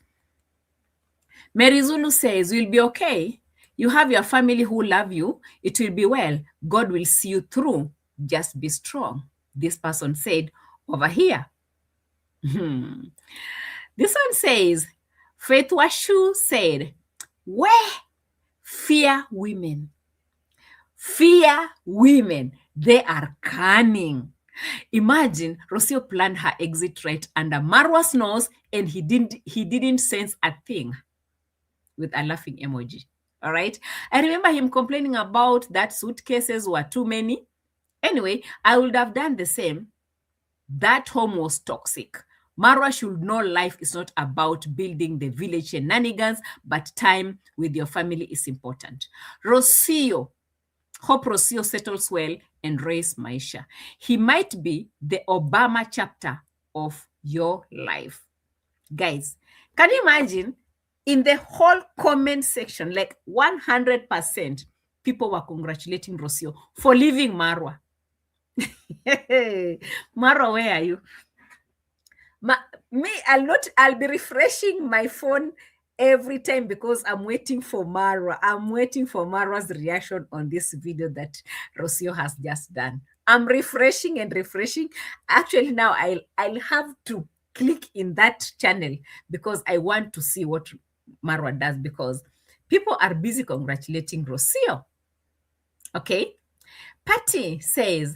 Mary Zulu says, we'll be okay. You have your family who love you. It will be well. God will see you through. Just be strong. This person said over here. This one says, Faith Washu said, where? Fear women. Fear women. They are cunning. Imagine Rocio planned her exit right under Marwa's nose and he didn't sense a thing, with a laughing emoji. All right. I remember him complaining about that suitcases were too many. Anyway, I would have done the same. That home was toxic. Marwa should know life is not about building the village shenanigans, but time with your family is important. Rocio, hope Rocio settles well and raise Maisha. He might be the Obama chapter of your life. Guys, can you imagine? In the whole comment section, like 100% people were congratulating Rocio for leaving Marwa. Marwa, where are you? I'll be refreshing my phone every time because I'm waiting for Marwa. I'm waiting for Marwa's reaction on this video that Rocio has just done. I'm refreshing and refreshing. Actually, now I'll have to click in that channel because I want to see what Marwa does, because people are busy congratulating Rocio. Okay. Patty says,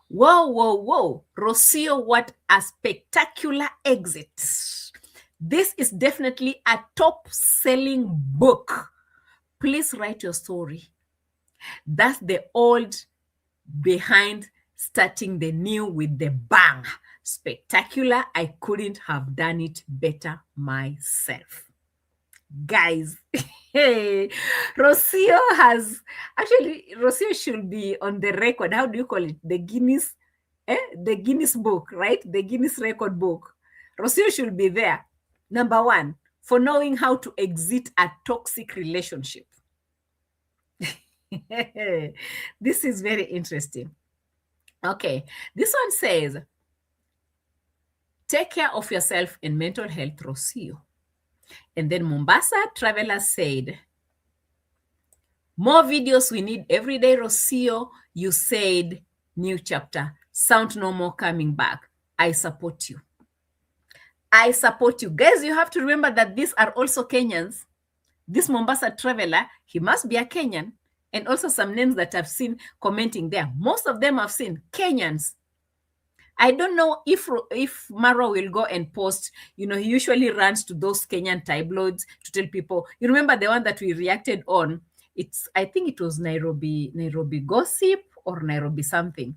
whoa, whoa, whoa. Rocio, what a spectacular exit. This is definitely a top-selling book. Please write your story. That's the old behind starting the new with the bang. Spectacular. I couldn't have done it better myself. Guys, hey, Rocio should be on the record. How do you call it? The Guinness book, right? The Guinness record book. Rocio should be there. Number 1, for knowing how to exit a toxic relationship. This is very interesting. Okay, this one says, take care of yourself and mental health, Rocio. And then Mombasa Traveler said, more videos we need every day, Rocio. You said new chapter. Sound no more coming back. I support you. I support you. Guys, you have to remember that these are also Kenyans. This Mombasa Traveler, he must be a Kenyan. And also some names that I've seen commenting there. Most of them I've seen Kenyans. I don't know if Marwa will go and post, he usually runs to those Kenyan tabloids to tell people. You remember the one that we reacted on? I think it was Nairobi Gossip or Nairobi something.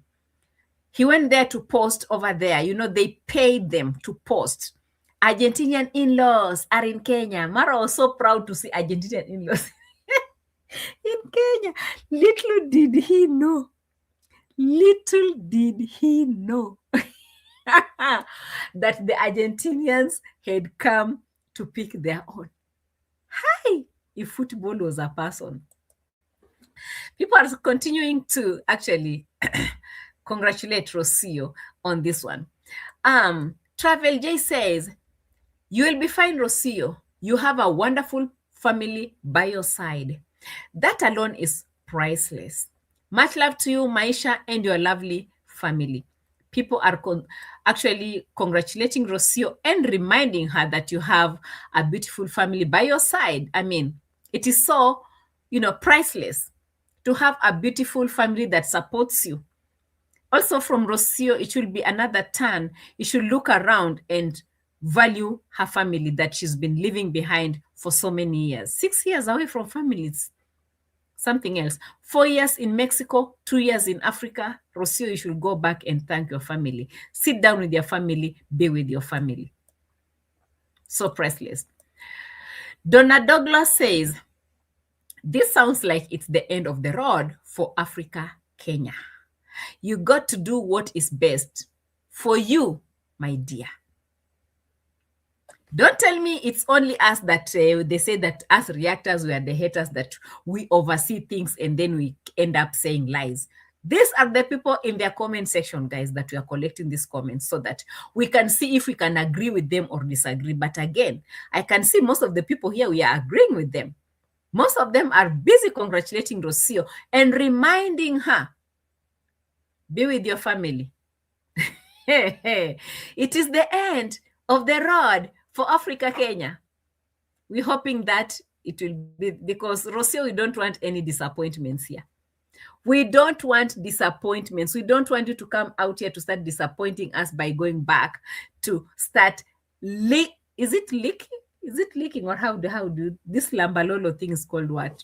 He went there to post over there. They paid them to post. Argentinian in-laws are in Kenya. Marwa was so proud to see Argentinian in-laws in Kenya. Little did he know that the Argentinians had come to pick their own. Hi, if football was a person. People are continuing to actually congratulate Rocio on this one. Travel J says, you will be fine, Rocio. You have a wonderful family by your side. That alone is priceless. Much love to you, Maisha, and your lovely family. People are actually congratulating Rocio and reminding her that you have a beautiful family by your side. I mean, it is so, priceless to have a beautiful family that supports you. Also from Rocio, it will be another turn. You should look around and value her family that she's been leaving behind for so many years. 6 years away from families. Something else. 4 years in Mexico, 2 years in Africa. Rocio, you should go back and thank your family. Sit down with your family, be with your family. So priceless. Donna Douglas says, this sounds like it's the end of the road for Africa, Kenya. You got to do what is best for you, my dear. Don't tell me it's only us that they say that us reactors, we are the haters, that we oversee things and then we end up saying lies. These are the people in their comment section, guys, that we are collecting these comments so that we can see if we can agree with them or disagree. But again, I can see most of the people here, we are agreeing with them. Most of them are busy congratulating Rocio and reminding her, be with your family. It is the end of the road for Africa, Kenya. we're hoping that it will be, because Rocio, we don't want any disappointments here. We don't want disappointments. We don't want you to come out here to start disappointing us by going back to start is it leaking? Is it leaking, or how do this lambalolo thing is called what?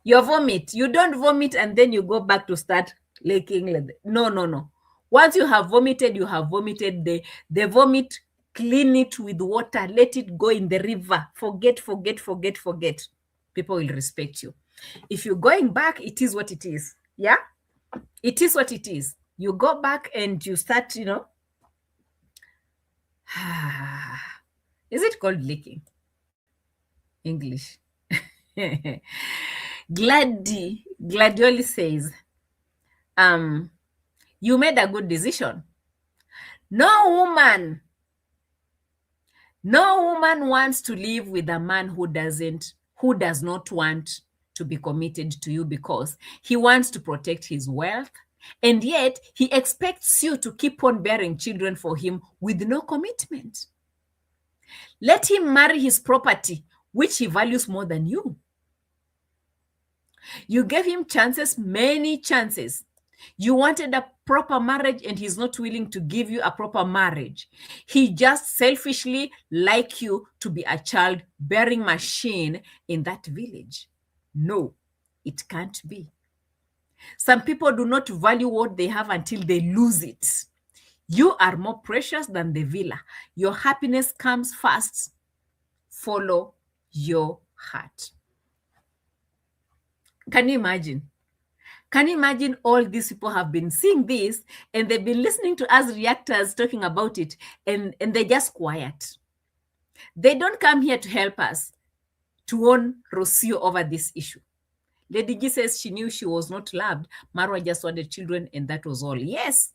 Your vomit. You don't vomit and then you go back to start leaking. No. Once you have vomited, you have vomited. The vomit, clean it with water. Let it go in the river. Forget. People will respect you. If you're going back, it is what it is. Yeah? It is what it is. You go back and you start, is it called leaking? English. Gladioli says, you made a good decision. No woman wants to live with a man who does not want to be committed to you because he wants to protect his wealth, and yet he expects you to keep on bearing children for him with no commitment. Let him marry his property, which he values more than you. You gave him chances, many chances. You wanted a proper marriage and he's not willing to give you a proper marriage. He just selfishly like you to be a child-bearing machine in that village. No, it can't be. Some people do not value what they have until they lose it. You are more precious than the villa. Your happiness comes first. Follow your heart. Can you imagine? Can you imagine all these people have been seeing this and they've been listening to us reactors talking about it, and they're just quiet. They don't come here to help us to warn Rocio over this issue. Lady G says she knew she was not loved. Marwa just wanted children and that was all. Yes.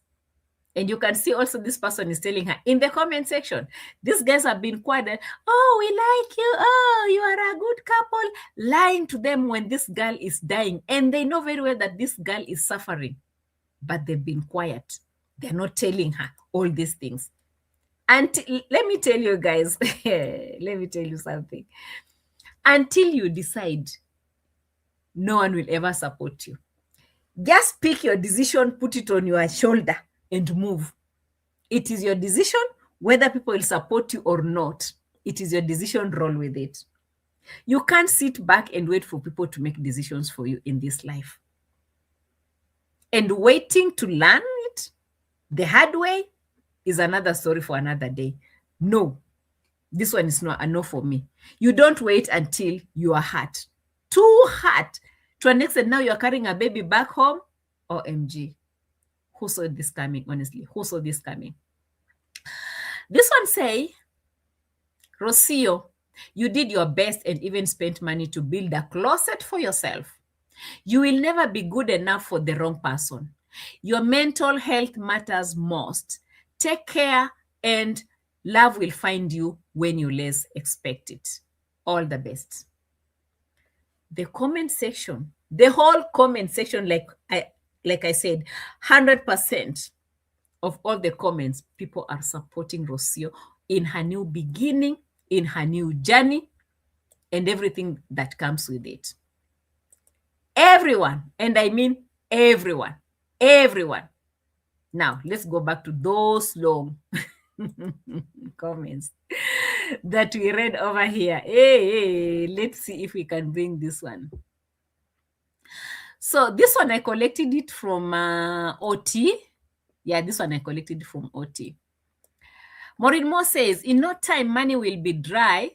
And you can see also this person is telling her in the comment section, these guys have been quiet. Oh, we like you. Oh, you are a good couple. Lying to them when this girl is dying. And they know very well that this girl is suffering. But they've been quiet. They're not telling her all these things. And let me tell you guys, let me tell you something. Until you decide, no one will ever support you. Just pick your decision, put it on your shoulder, and move. It is your decision whether people will support you or not. It is your decision, roll with it. You can't sit back and wait for people to make decisions for you in this life. And waiting to learn it the hard way is another story for another day. No, this one is not a no for me. You don't wait until you are hurt. Too hurt to an extent now you're carrying a baby back home. OMG. Who saw this coming, honestly? Who saw this coming? This one say, Rocio, you did your best and even spent money to build a closet for yourself. You will never be good enough for the wrong person. Your mental health matters most. Take care and love will find you when you least expect it. All the best. The comment section, the whole comment section, like I said, 100% of all the comments, people are supporting Rocio in her new beginning, in her new journey, and everything that comes with it. Everyone, and I mean everyone. Now, let's go back to those long comments that we read over here. Hey, let's see if we can bring this one. So this one, I collected it from OT. Yeah, this one I collected from OT. Maureen Moore says, in no time, money will dry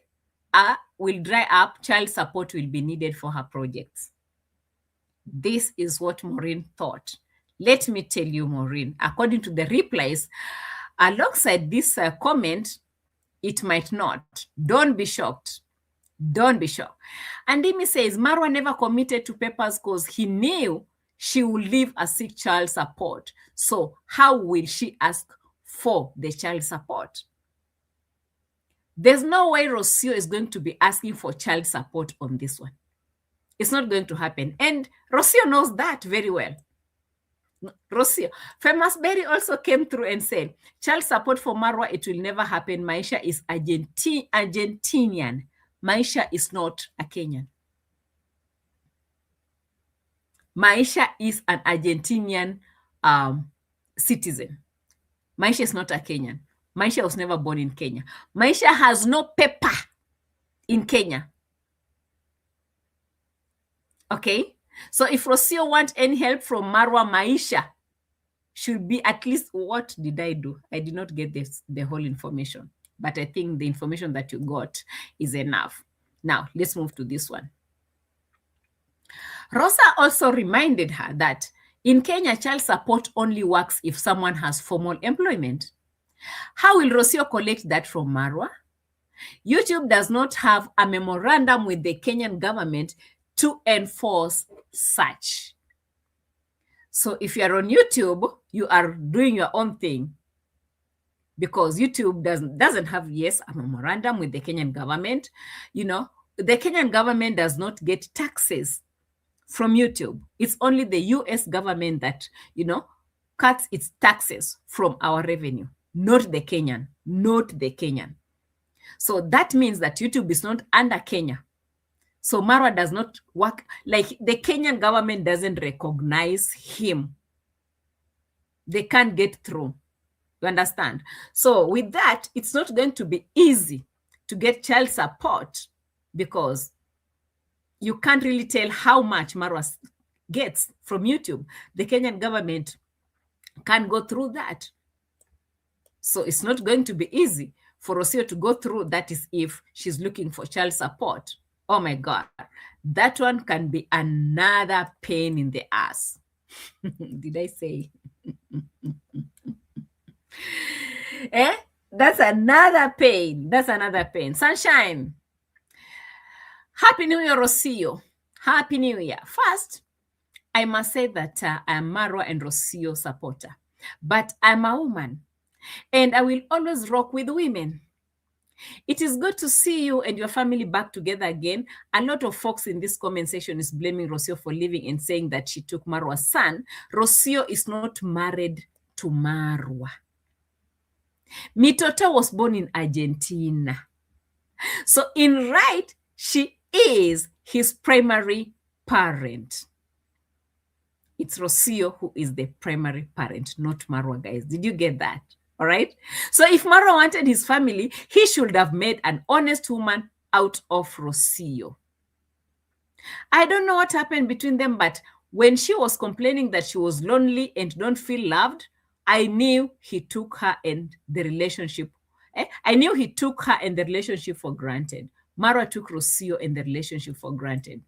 up, child support will be needed for her projects. This is what Maureen thought. Let me tell you, Maureen, according to the replies, alongside this comment, it might not. Don't be shocked. Don't be shocked. And Dimi says, Marwa never committed to papers because he knew she will leave a sick child support. So how will she ask for the child support? There's no way Rocio is going to be asking for child support on this one. It's not going to happen. And Rocio knows that very well. Rocio. Famous Berry also came through and said, child support for Marwa, it will never happen. Maisha is Argentinian. Maisha is not a Kenyan. Maisha is an Argentinian citizen. Maisha is not a Kenyan. Maisha was never born in Kenya. Maisha has no paper in Kenya. Okay? So if Rocio wants any help from Marwa, Maisha should be at least, what did I do? I did not get the whole information, but I think the information that you got is enough. Now, let's move to this one. Rosa also reminded her that in Kenya, child support only works if someone has formal employment. How will Rocio collect that from Marwa? YouTube does not have a memorandum with the Kenyan government to enforce such. So if you are on YouTube, you are doing your own thing, because YouTube doesn't have, yes, a memorandum with the Kenyan government. You know, the Kenyan government does not get taxes from YouTube. It's only the US government that, you know, cuts its taxes from our revenue, not the Kenyan, not the Kenyan. So that means that YouTube is not under Kenya. So Marwa does not work, like the Kenyan government doesn't recognize him. They can't get through. You understand? So with that, it's not going to be easy to get child support, because you can't really tell how much Marwa gets from YouTube. The Kenyan government can't go through that. So it's not going to be easy for Rocio to go through. That is if she's looking for child support. Oh my God, that one can be another pain in the ass. Did I say? That's another pain. That's another pain. Sunshine. Happy New Year, Rocio. Happy New Year. First, I must say that I am Marwa and Rocio supporter, but I'm a woman and I will always rock with women. It is good to see you and your family back together again. A lot of folks in this comment section is blaming Rocio for leaving and saying that she took Marwa's son. Rocio is not married to Marwa. Mitoto was born in Argentina. So in right, she is his primary parent. It's Rocio who is the primary parent, not Marwa, guys. Did you get that? All right. So if Marwa wanted his family, he should have made an honest woman out of Rocio. I don't know what happened between them, but when she was complaining that she was lonely and don't feel loved, I knew he took her and the relationship. I knew he took her and the relationship for granted. Marwa took Rocio and the relationship for granted.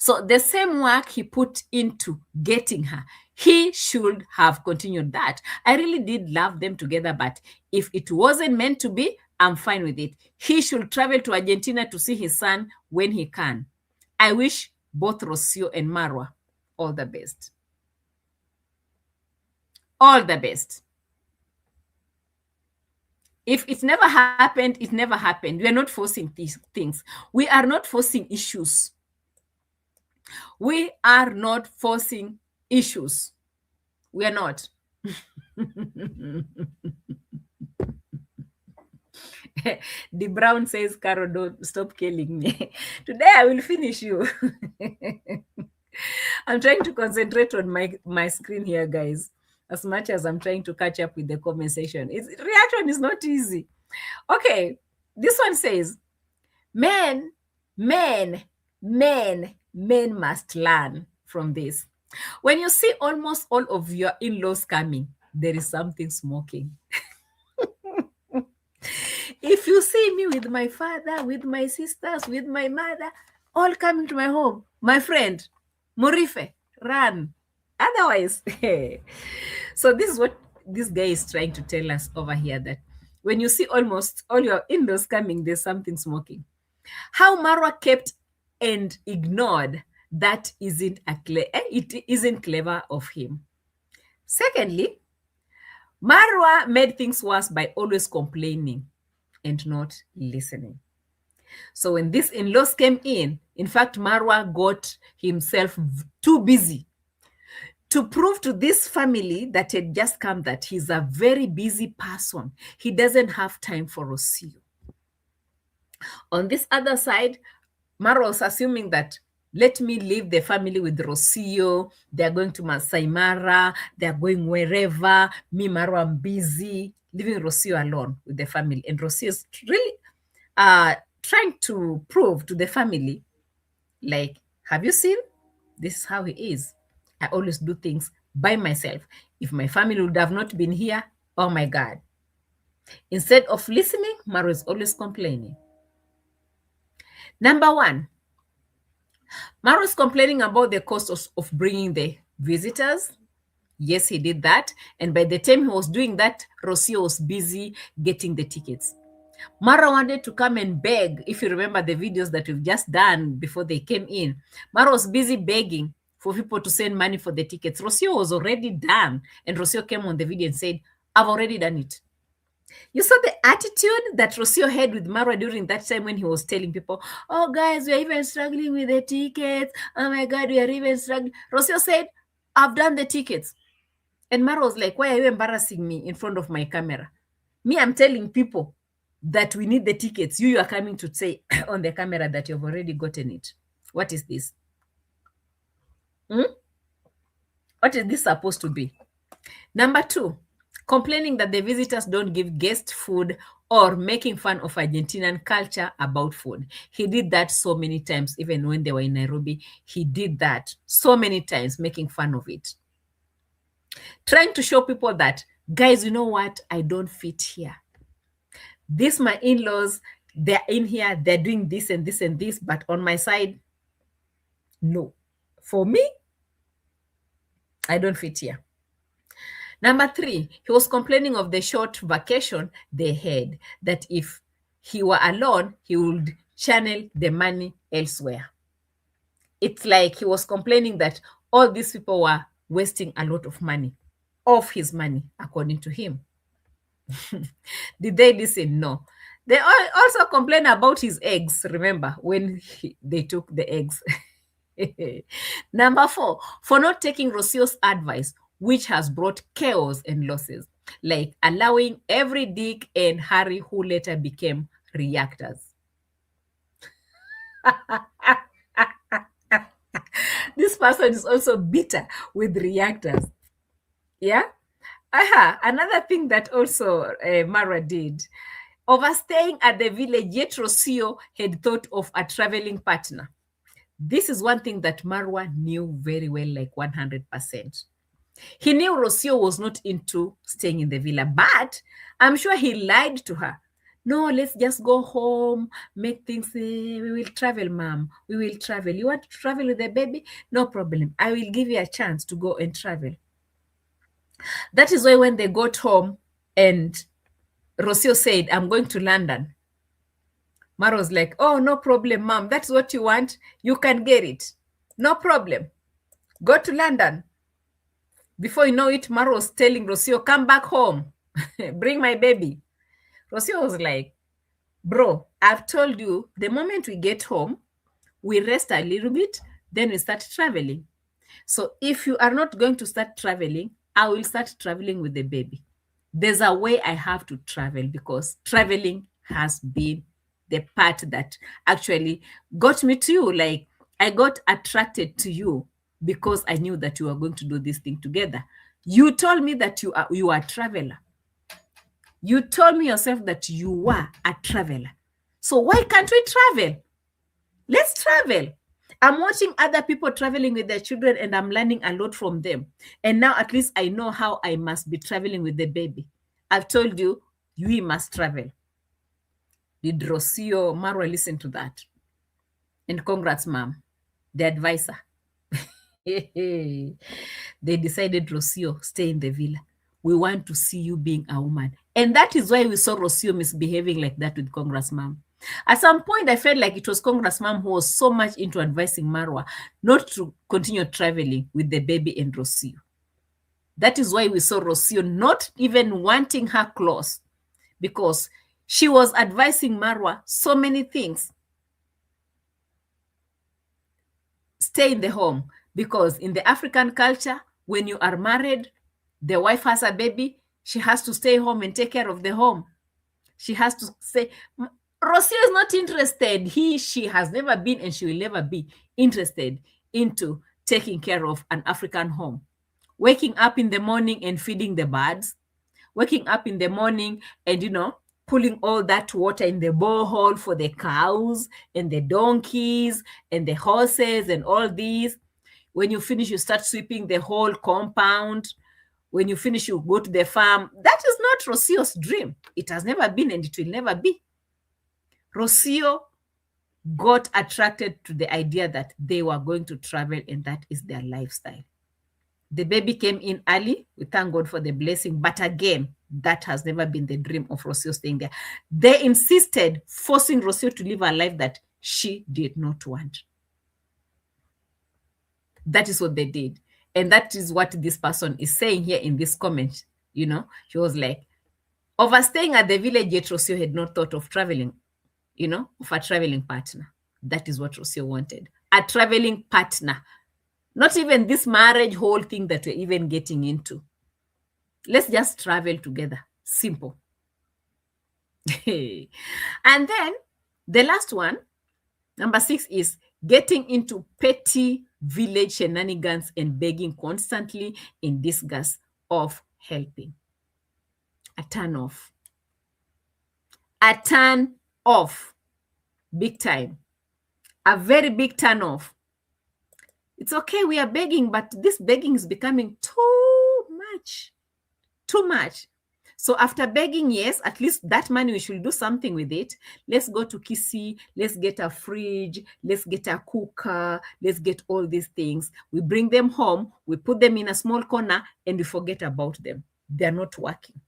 So the same work he put into getting her, he should have continued that. I really did love them together, but if it wasn't meant to be, I'm fine with it. He should travel to Argentina to see his son when he can. I wish both Rocio and Marwa all the best. All the best. If it never happened, it never happened. We are not forcing these things. We are not forcing issues. We are not forcing issues. We are not. The Brown says, Carol, don't stop killing me. Today I will finish you. I'm trying to concentrate on my screen here, guys, as much as I'm trying to catch up with the comment section. Reaction is not easy. Okay, this one says, men must learn from this. When you see almost all of your in-laws coming, there is something smoking. If you see me with my father, with my sisters, with my mother, all coming to my home, my friend, Murife, run. Otherwise, so this is what this guy is trying to tell us over here, that when you see almost all your in-laws coming, there's something smoking. How Marwa kept and ignored that it isn't clever of him. Secondly, Marwa made things worse by always complaining and not listening. So when these in-laws came in fact, Marwa got himself too busy to prove to this family that had just come that he's a very busy person. He doesn't have time for Rocio. On this other side, Marwa was assuming that let me leave the family with Rocio. They're going to Masai Mara. They're going wherever. Me, Marwa, I'm busy, leaving Rocio alone with the family. And Rocio is really trying to prove to the family, like, have you seen? This is how he is. I always do things by myself. If my family would have not been here, oh my God. Instead of listening, Marwa is always complaining. Number one, Marwa is complaining about the cost of bringing the visitors. Yes, he did that. And by the time he was doing that, Rocio was busy getting the tickets. Marwa wanted to come and beg. If you remember the videos that we've just done before they came in, Marwa was busy begging for people to send money for the tickets. Rocio was already done. And Rocio came on the video and said, I've already done it. You saw the attitude that Rocio had with Marwa during that time when he was telling people, oh, guys, we are even struggling with the tickets. Oh, my God, we are even struggling. Rocio said, I've done the tickets. And Marwa was like, why are you embarrassing me in front of my camera? Me, I'm telling people that we need the tickets. You are coming to say on the camera that you've already gotten it. What is this? What is this supposed to be? Number two, complaining that the visitors don't give guests food or making fun of Argentinian culture about food. He did that so many times, even when they were in Nairobi. He did that so many times, making fun of it. Trying to show people that, guys, you know what? I don't fit here. These my in-laws, they're in here, they're doing this and this and this, but on my side, no. For me, I don't fit here. Number three, he was complaining of the short vacation they had, that if he were alone, he would channel the money elsewhere. It's like he was complaining that all these people were wasting a lot of money, of his money, according to him. Did they listen? No. They also complain about his eggs, remember, when they took the eggs. Number four, for not taking Rocio's advice, which has brought chaos and losses, like allowing every Dick and Harry who later became reactors. This person is also bitter with reactors. Yeah? Another thing that also Marwa did, overstaying at the village, yet Rocio had thought of a traveling partner. This is one thing that Marwa knew very well, like 100%. He knew Rocio was not into staying in the villa, but I'm sure he lied to her. No, let's just go home, make things, we will travel, mom. We will travel. You want to travel with the baby? No problem. I will give you a chance to go and travel. That is why when they got home and Rocio said, I'm going to London, Marwa was like, oh, no problem, mom. That's what you want. You can get it. No problem. Go to London. Before you know it, Marwa was telling Rocio, come back home. Bring my baby. Rocio was like, bro, I've told you, the moment we get home, we rest a little bit, then we start traveling. So if you are not going to start traveling, I will start traveling with the baby. There's a way I have to travel because traveling has been the part that actually got me to you. Like, I got attracted to you because I knew that you were going to do this thing together. You told me that you are a traveler. You told me yourself that you were a traveler. So why can't we travel? Let's travel. I'm watching other people traveling with their children and I'm learning a lot from them. And now at least I know how I must be traveling with the baby. I've told you, we must travel. Did Rocio, Marwa listen to that? And congrats, mom, the advisor. They decided, Rocio, stay in the villa. We want to see you being a woman. And that is why we saw Rocio misbehaving like that with Congress mom. At some point, I felt like it was Congress mom who was so much into advising Marwa not to continue traveling with the baby and Rocio. That is why we saw Rocio not even wanting her close, because she was advising Marwa so many things. Stay in the home, because in the African culture, When you are married, the wife has a baby, she has to stay home and take care of the home. She has to say, Rocio is not interested. She has never been and she will never be interested into taking care of an African home. Waking up in the morning and feeding the birds, waking up in the morning and, pulling all that water in the borehole for the cows and the donkeys and the horses and all these. When you finish, you start sweeping the whole compound. When you finish, you go to the farm. That is not Rocio's dream. It has never been and it will never be. Rocio got attracted to the idea that they were going to travel and that is their lifestyle. The baby came in early. We thank God for the blessing. But again, that has never been the dream of Rocio staying there. They insisted, forcing Rocio to live a life that she did not want. That is what they did. And that is what this person is saying here in this comment. She was like, overstaying at the village, yet Rocio had not thought of traveling, of a traveling partner. That is what Rocio wanted. A traveling partner. Not even this marriage whole thing that we're even getting into. Let's just travel together. Simple. And then the last one, number 6, is getting into petty village shenanigans and begging constantly in disgust of helping. A turn off. A turn off. Big time. A very big turn off. It's okay, we are begging, but this begging is becoming too much. Too much. So after begging, yes, at least that money, we should do something with it. Let's go to Kisii. Let's get a fridge. Let's get a cooker. Let's get all these things. We bring them home. We put them in a small corner and we forget about them. They're not working.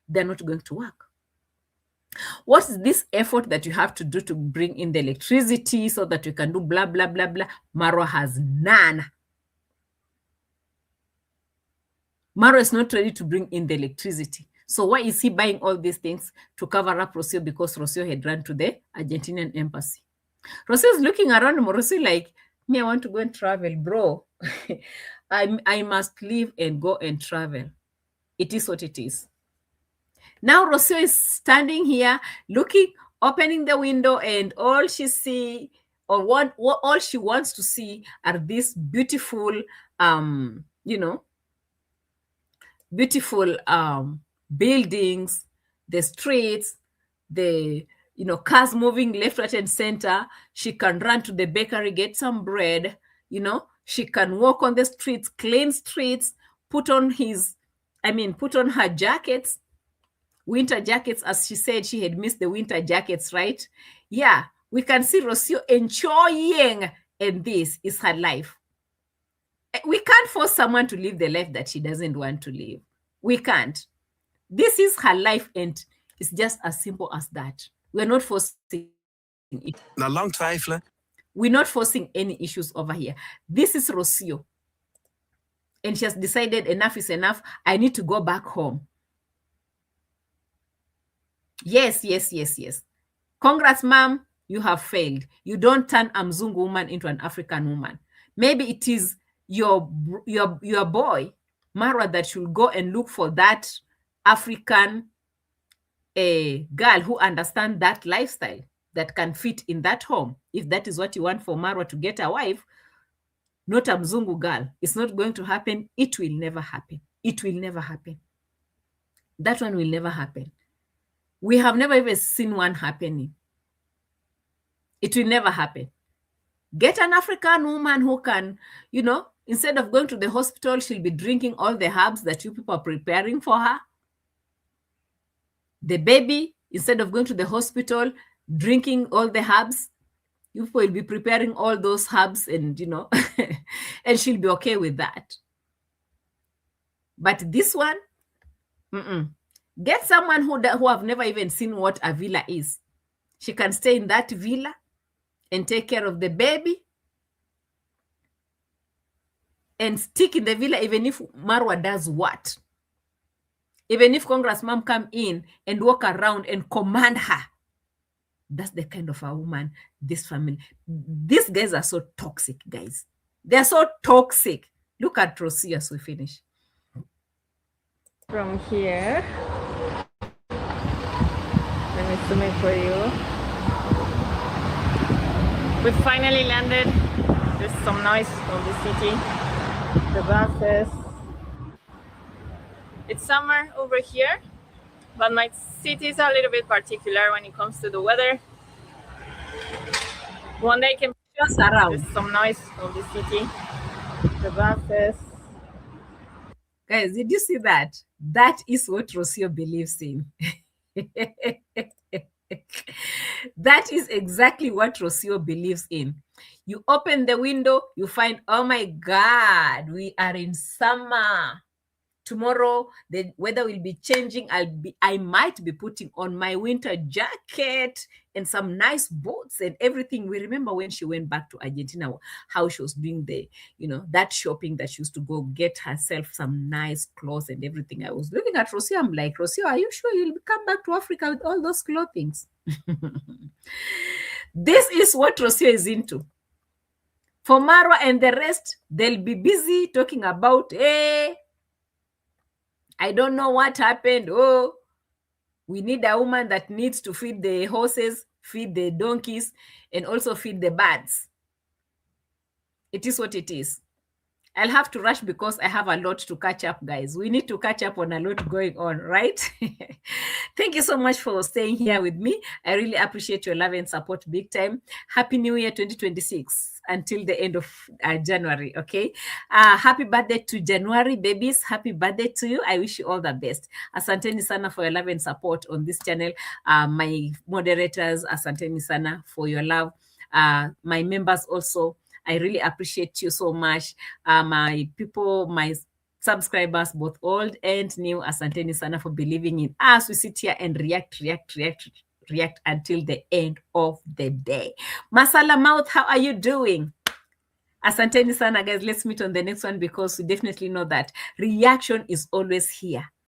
They're not going to work. What's this effort that you have to do to bring in the electricity so that you can do blah, blah, blah, blah? Marwa has none. Marwa is not ready to bring in the electricity. So why is he buying all these things? To cover up Rocio, because Rocio had run to the Argentinian embassy. Rocio is looking around Rocio like, me, I want to go and travel, bro. I must leave and go and travel. It is what it is. Now Rocio is standing here looking, opening the window, and all she see, or all she wants to see are these beautiful, beautiful buildings, the streets, the cars moving left, right, and center. She can run to the bakery, get some bread. She can walk on the streets, clean streets, put on her jackets. Winter jackets, as she said, she had missed the winter jackets, right? Yeah, we can see Rocio enjoying, and this is her life. We can't force someone to live the life that she doesn't want to live. We can't. This is her life, and it's just as simple as that. We're not forcing it. Na lang twijfelen. We're not forcing any issues over here. This is Rocio. And she has decided enough is enough. I need to go back home. Yes. Congrats, ma'am. You have failed. You don't turn a Mzungu woman into an African woman. Maybe it is your boy, Marwa, that should go and look for that African girl who understands that lifestyle, that can fit in that home. If that is what you want for Marwa to get a wife, not a Mzungu girl. It's not going to happen. It will never happen. It will never happen. That one will never happen. We have never even seen one happening. It will never happen. Get an African woman who can, instead of going to the hospital, she'll be drinking all the herbs that you people are preparing for her. The baby, instead of going to the hospital, drinking all the herbs, you people will be preparing all those herbs and, and she'll be okay with that. But this one, get someone who have never even seen what a villa is. She can stay in that villa and take care of the baby and stick in the villa, even if Marwa does what? Even if Congress mom come in and walk around and command her. That's the kind of a woman this family. These guys are so toxic, guys. They're so toxic. Look at Rocio as we finish. From here, let me zoom in for you. We finally landed. There's some noise from the city, the buses. It's summer over here, but my city is a little bit particular when it comes to the weather. One day can Just around. there's some noise from the city, the buses. Guys, did you see that? That is what Rocio believes in. That is exactly what Rocio believes in. You open the window, you find, oh my God, we are in summer. Tomorrow the weather will be changing. I might be putting on my winter jacket and some nice boots and everything. We remember when she went back to Argentina, how she was doing that shopping, that she used to go get herself some nice clothes and everything. I was looking at Rocio. I'm like, Rocio, are you sure you'll come back to Africa with all those clothings? This is what Rocio is into. For Marwa and the rest, they'll be busy talking about, I don't know what happened. Oh, we need a woman that needs to feed the horses, feed the donkeys, and also feed the birds. It is what it is. I'll have to rush because I have a lot to catch up, guys. We need to catch up on a lot going on, right? Thank you so much for staying here with me. I really appreciate your love and support big time. Happy New Year 2026 until the end of January, okay? Happy birthday to January, babies. Happy birthday to you. I wish you all the best. Asanteni sana for your love and support on this channel. My moderators, asanteni sana for your love. My members also, I really appreciate you so much. My people, my subscribers, both old and new, asanteni sana for believing in us. We sit here and react until the end of the day. Masala Mouth, how are you doing? Asanteni sana, guys. Let's meet on the next one because we definitely know that reaction is always here.